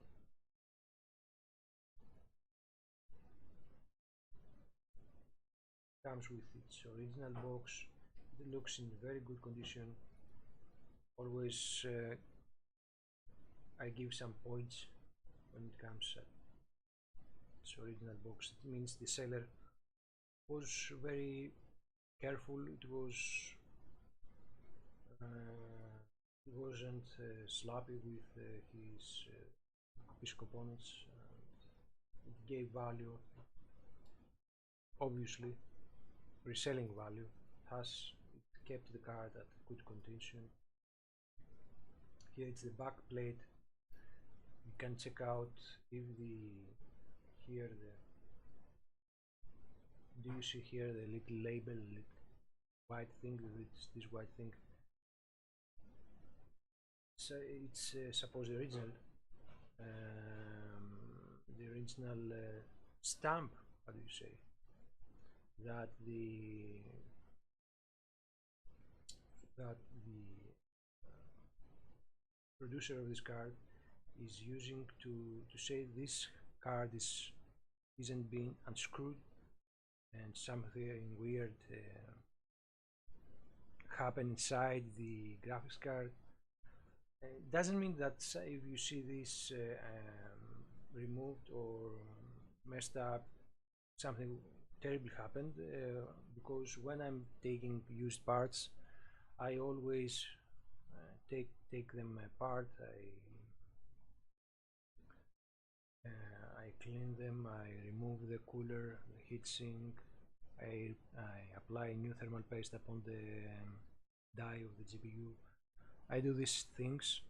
Comes with its original box. It looks in very good condition. Always I give some points when it comes at its original box. It means the seller was very careful. It wasn't sloppy with his components. It gave value, obviously reselling value. It kept the card at good condition. Here it's the back plate. You can check out if here do you see here the little label, little white thing? It's this white thing. So it's suppose the original stamp. How do you say that the producer of this card is using to say this card isn't being unscrewed and something weird happened inside the graphics card. It doesn't mean that if you see this removed or messed up, something terrible happened, because when I'm taking used parts, I always take them apart. I clean them, I remove the cooler, the heatsink, I apply new thermal paste upon the die of the GPU. I do these things,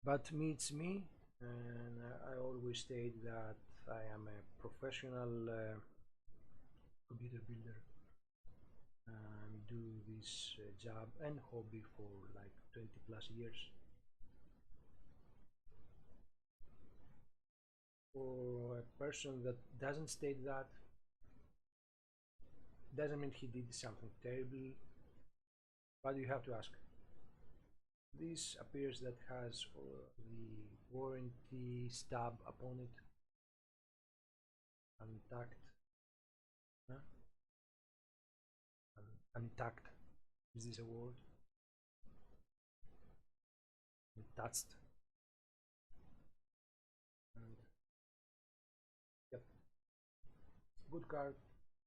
but it's me, and I always state that I am a professional computer builder and do this job and hobby for like 20 plus years. For a person that doesn't state that, doesn't mean he did something terrible, but you have to ask. This appears that has the warranty stub upon it, intact. Huh? Intact, is this a word? Untouched. And yep, good card.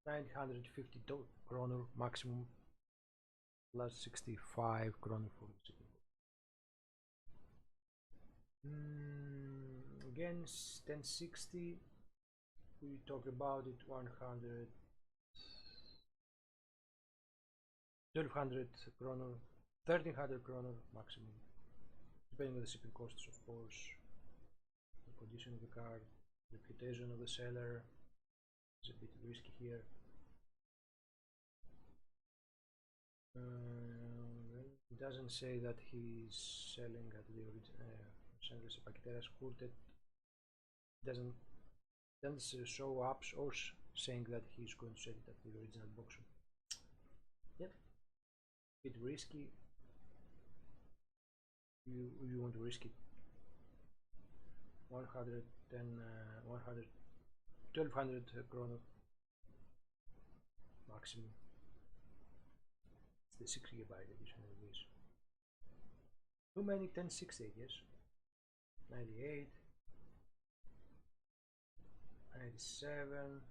950 kroner maximum, plus 65 kroner for the shipping. Again, 1060. We talk about it. 100, 1200 kroner, 1300 kroner maximum, depending on the shipping costs, of course, the condition of the card, reputation of the seller. It's a bit risky here. It doesn't say that he's selling at the original Sengles Paqueteras Hurted. Doesn't show up or saying that he's going to sell it at the original box. Yep, bit risky. You want to risk it. 110, 1200 kroner maximum. It's the 6 GB edition of this. Too many 1060, I guess. 98, 97,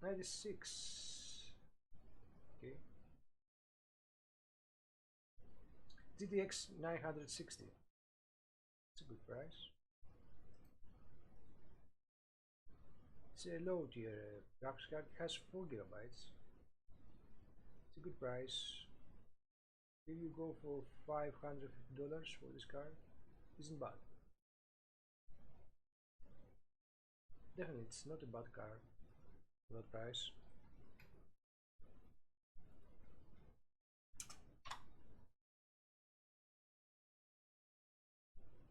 96. Okay. GTX 960. It's a good price. It's a low tier graphics card. It has 4 GB. It's a good price. If you go for $550 for this card, isn't bad. Definitely, it's not a bad car for that price.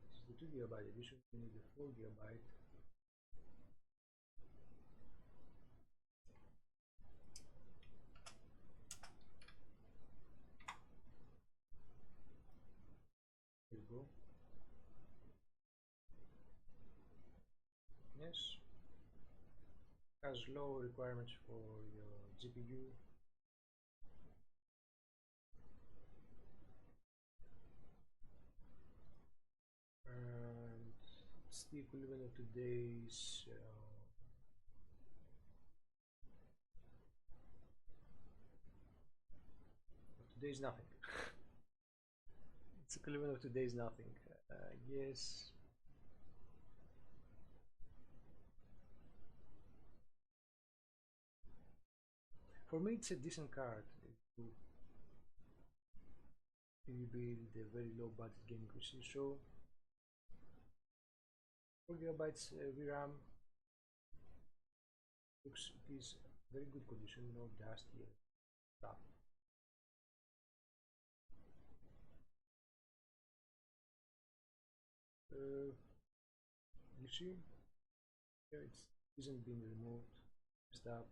This is the 2 GB edition. We need the 4 GB. Here we go. Yes. Has low requirements for your GPU. And it's the equivalent of today's nothing. It's equivalent of today's nothing. Yes. For me, it's a decent card. If you build a very low budget gaming PC, so 4 GB VRAM looks, it is very good condition, no dust here, stuff. You see, here it isn't been removed, stuff.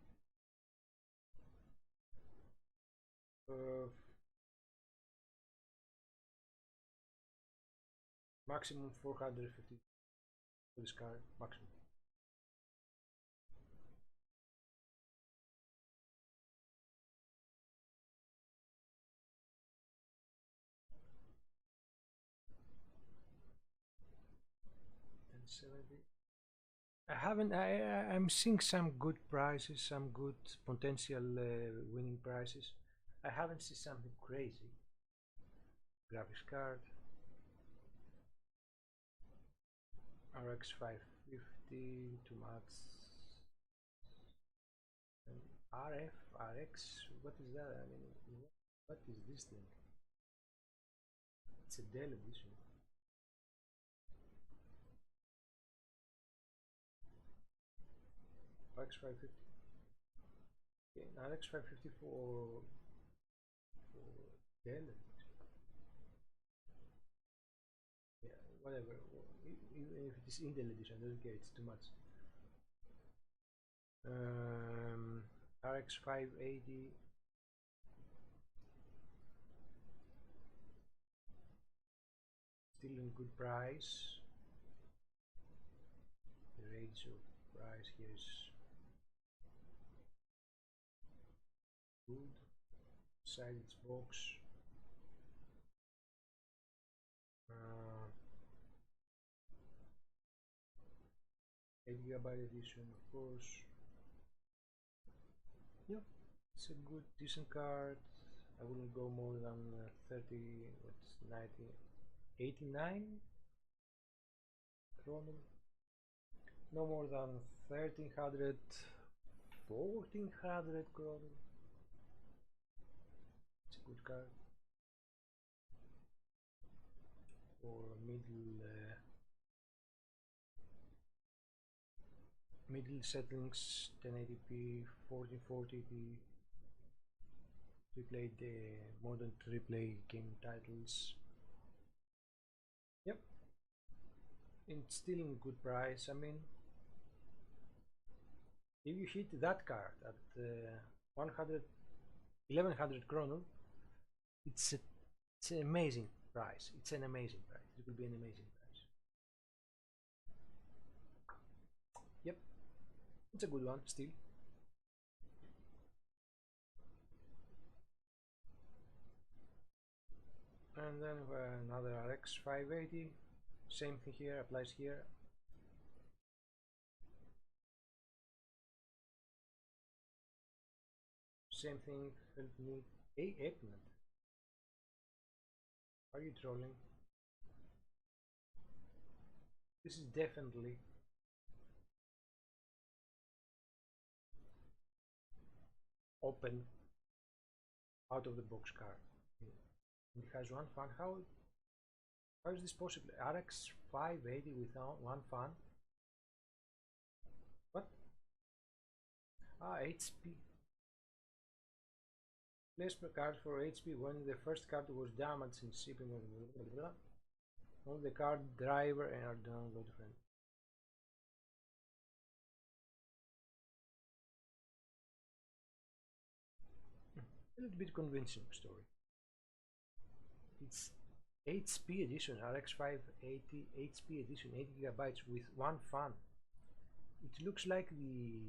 Maximum 450 for this card, maximum. And 70. I haven't. I'm seeing some good prices, some good potential winning prices. I haven't seen something crazy. Graphics card, RX 550, too much. And RF, RX, what is that? I mean, what is this thing? It's a Dell edition. RX 550. Okay, RX 550 for Dell. Yeah, whatever. Even if it is Intel edition, I don't care. It's too much. RX 580. Still in good price. The range of price here is good. Inside its box. 8 GB edition, of course. Yeah, it's a good, decent card. I wouldn't go more than 30, what's 90, 89 kroner. No more than 1300, 1400 kroner. It's a good card for middle settings, 1080p, 1440p. We played more than AAA game titles. Yep, it's still in good price. I mean, if you hit that card at 100, 1100 kroner, it's an amazing price. It's an amazing price. It will be an amazing price. Yep, it's a good one still. And then another RX 580. Same thing here, applies here. Same thing, help me. Hey, Ekman, are you trolling? This is definitely open out of the box card. It has one fan. How is this possible? RX 580 without one fan? HP. Placement card for HP when the first card was damaged in shipping. Blah, blah, blah. Only the card driver and our download friend. A little bit convincing story. It's HP edition, RX 580 HP edition, 80 gigabytes with one fan. It looks like the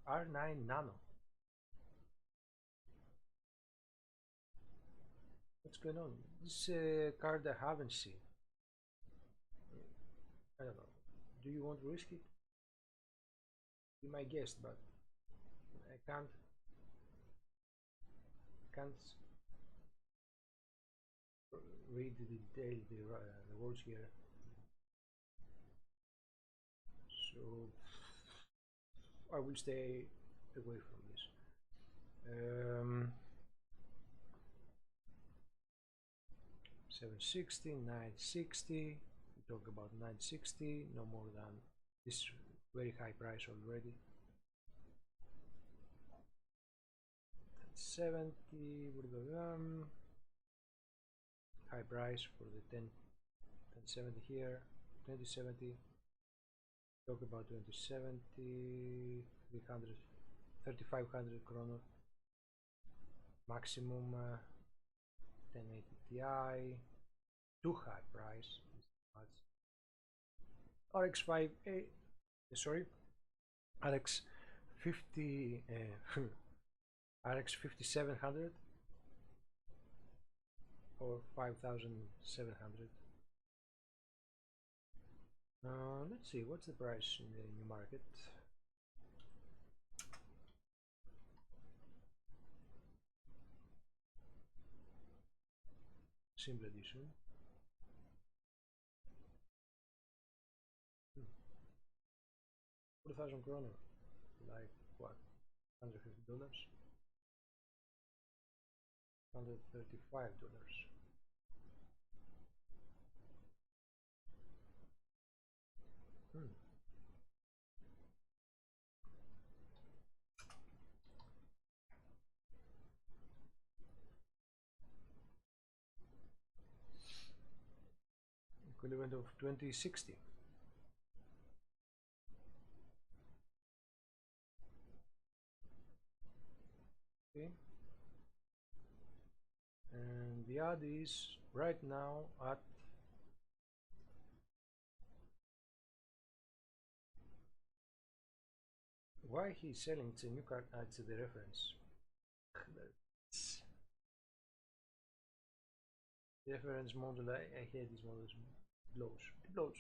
R9 Nano. What's going on? This card I haven't seen. I don't know. Do you want to risk it? Be my guest, but I can't read the detail, the words here. So I will stay away from this. 760, 960. We talk about 960, no more than this very high price already. 70, high price for the 1070 here, 2070. Talk about 2070, 300, 3500 kroner maximum, 1080 Ti, too high price. RX 5, sorry, RX 50, RX 5700 or 5700. Let's see what's the price in the new market. Simple edition. 4,000 kroner, like what? $150, $135. Equivalent of 2060. Okay. And the ad is right now at why he's selling. It's a new card. It's the reference. Reference model. I hate these models. It blows.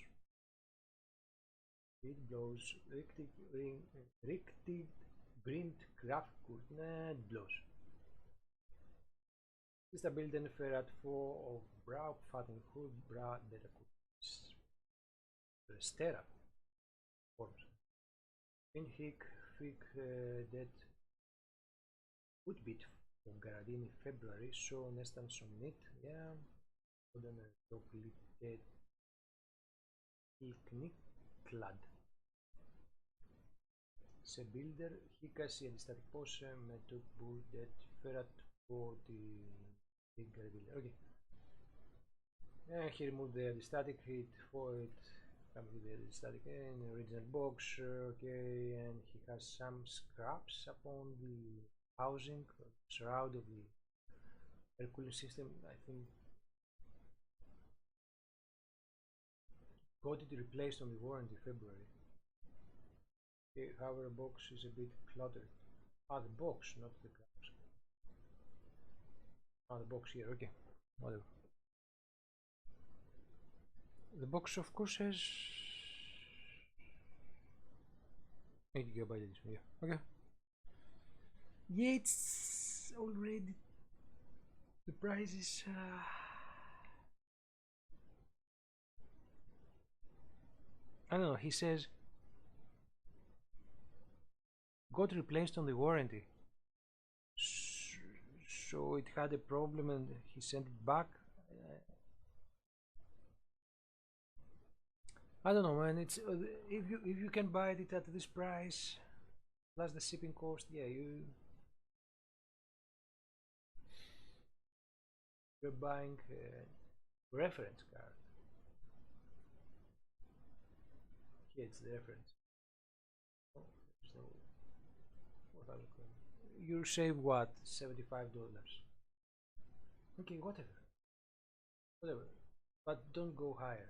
It blows. Richtig print graphic. Nah, it blows. Sista bilden för att få bra uppfattning hur bra detta presterar. Fick det utbytt från Garadin i februari, så nästan som nytt. Ja, och den är dock lite tillknicklad. Se bilder, skickas i en statikpåse med uppbordet för att få till piggare bilder. Okay. And he removed the static heat for it. Comes with the static in the original box. Okay, and he has some scraps upon the housing, shroud of the air cooling system. I think got it replaced on the warranty February. Okay, however, the box is a bit cluttered. Ah, the box, not the scraps. Ah, the box here. Okay, whatever. The box, of course, has 8 GB edition. Yeah, okay. Yeah, it's already the price is. I don't know. He says got replaced on the warranty, so it had a problem and he sent it back. I don't know, man. It's if you can buy it at this price, plus the shipping cost. Yeah, you're buying a reference card. Yeah, it's the reference. Oh, there's no 4,000 kroner. You save what? $75. Okay, whatever, whatever. But don't go higher.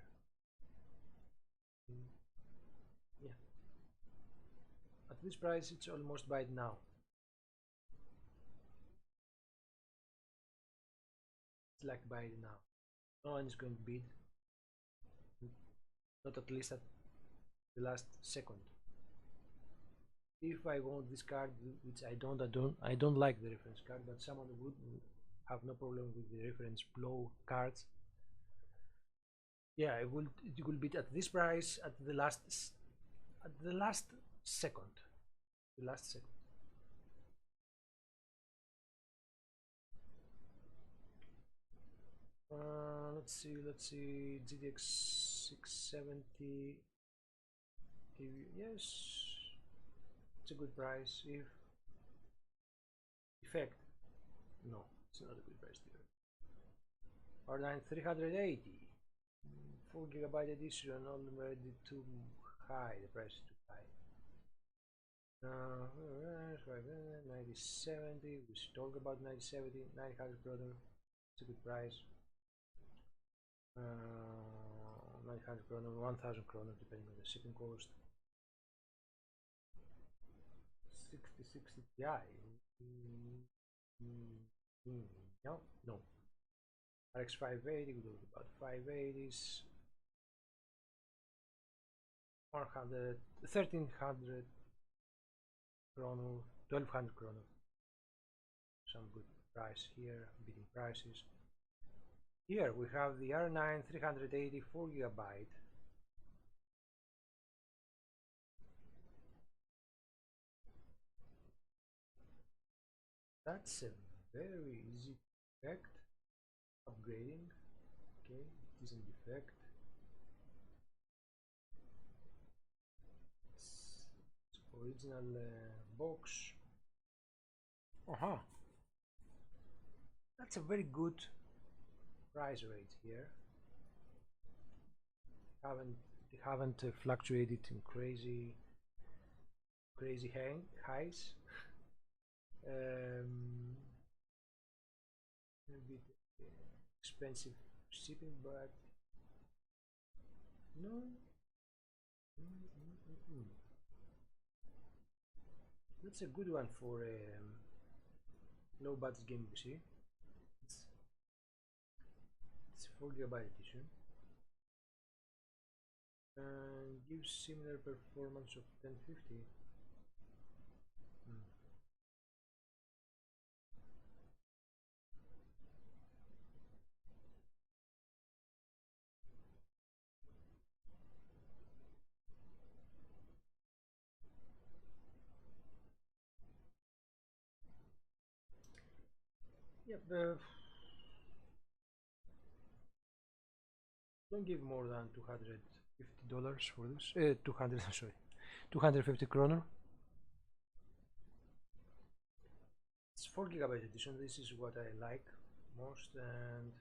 Mm, yeah, at this price, it's almost buy it now. It's like buy it now. No one is going to bid, not at least at the last second. If I want this card, which I don't like the reference card, but someone would have no problem with the reference blow cards. Yeah, it will be at this price at the last second. The last second. Let's see. GTX 670. Yes, it's a good price. If effect, no, it's not a good price. R9 380. 4 GB edition, already too high. The price is too high. 9070. We should talk about 9070. 900 kroner. It's a good price. 900 kroner, 1000 kroner, depending on the shipping cost. 6060 Ti. No, no. RX 580. We talked about 580s. 100, 1300 kroner, 1200 kroner. Some good price here, beating prices. Here we have the R9 380 4 GB. That's a very easy defect. Upgrading. Okay, it is a defect. It's original box. Uh-huh. That's a very good price rate here. Haven't fluctuated in crazy highs. A bit expensive shipping, but no. That's a good one for a low budget gaming PC. It's a 4 GB edition and gives similar performance of 1050. Yep. Don't give more than $250 for this. 200. Sorry, 250 kroner. It's 4 GB edition. This is what I like most, and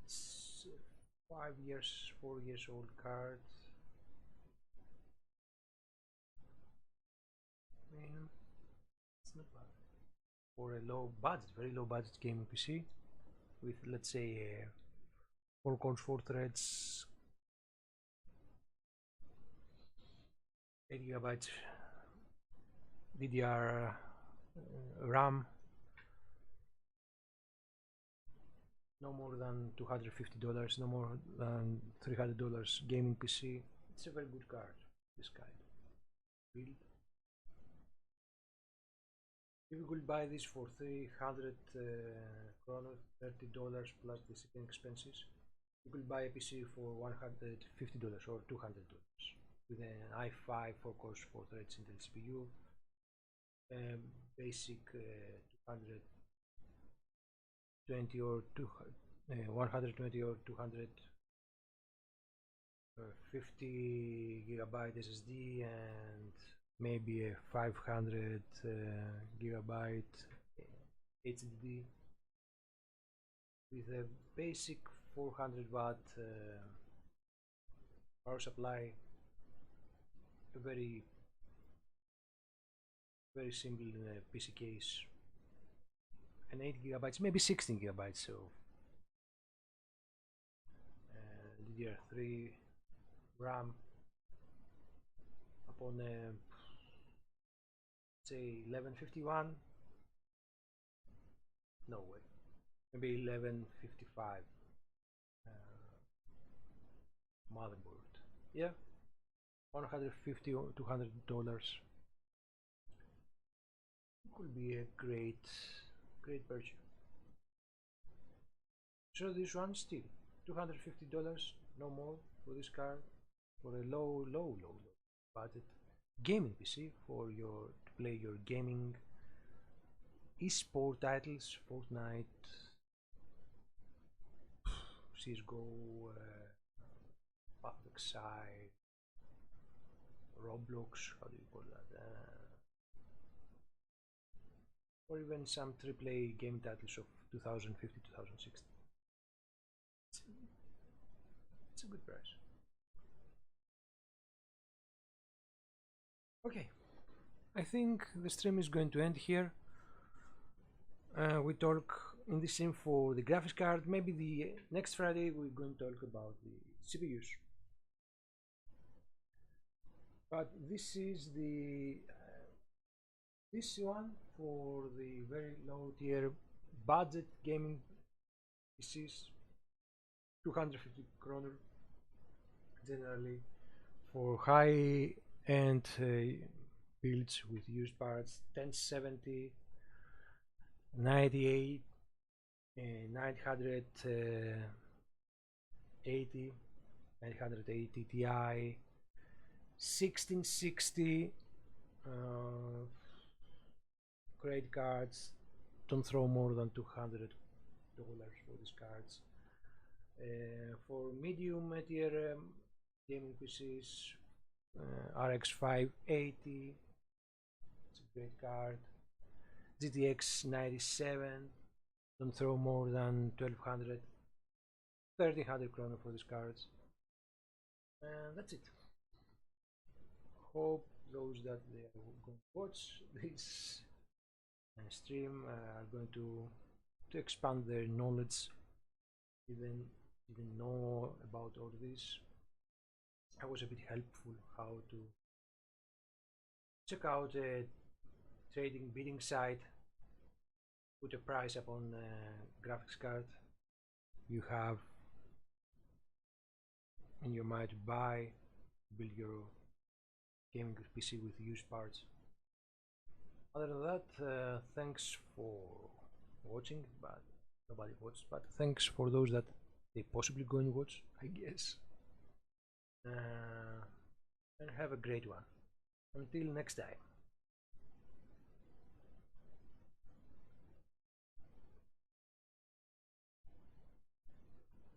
it's 5 years, 4 years old card. I mean, it's not bad for a very low budget gaming PC with, let's say, 4 cores, 4 threads, 8 GB DDR RAM. No more than $250, no more than $300 gaming PC. It's a very good card, this kind. Build. If you could buy this for 300 kroner, $30 plus the shipping expenses, you could buy a PC for $150 or $200 with an i5 4 cores, 4 threads Intel CPU, basic 220 or 120 or 200 50 gigabyte SSD and maybe a 500 gigabyte HDD with a basic 400 watt power supply, a very simple PC case, and 8 gigabytes, maybe 16 gigabytes of DDR3 RAM upon say 1151, no way, maybe 1155 motherboard. Yeah, 150 or $200 could be a great purchase. So this one still $250, no more for this card, for a low budget gaming PC for your to play your gaming esport titles, Fortnite, CSGO, Public Side, Roblox, how do you call that? Or even some AAA game titles of 2050, 2060. It's a good price. Okay, I think the stream is going to end here. We talk in this stream for the graphics card. Maybe the next Friday we're going to talk about the CPUs. But this is the this one for the very low tier budget gaming PCs, 250 kroner generally. For high end builds with used parts, 1070, 98, 980, 980 Ti, 1660 credit cards. Don't throw more than $200 for these cards. For medium tier gaming PCs, RX 580, it's a great card. GTX 97, don't throw more than 1200, 1300 kroner for these cards. And that's it. Hope those that they are going to watch this stream are going to expand their knowledge, even know about all this. I was a bit helpful how to check out a trading bidding site, put a price upon a graphics card you have in your mind to buy, build your gaming PC with used parts. Other than that, thanks for watching, but nobody watched, but thanks for those that they possibly going to watch, I guess. And have a great one. Until next time.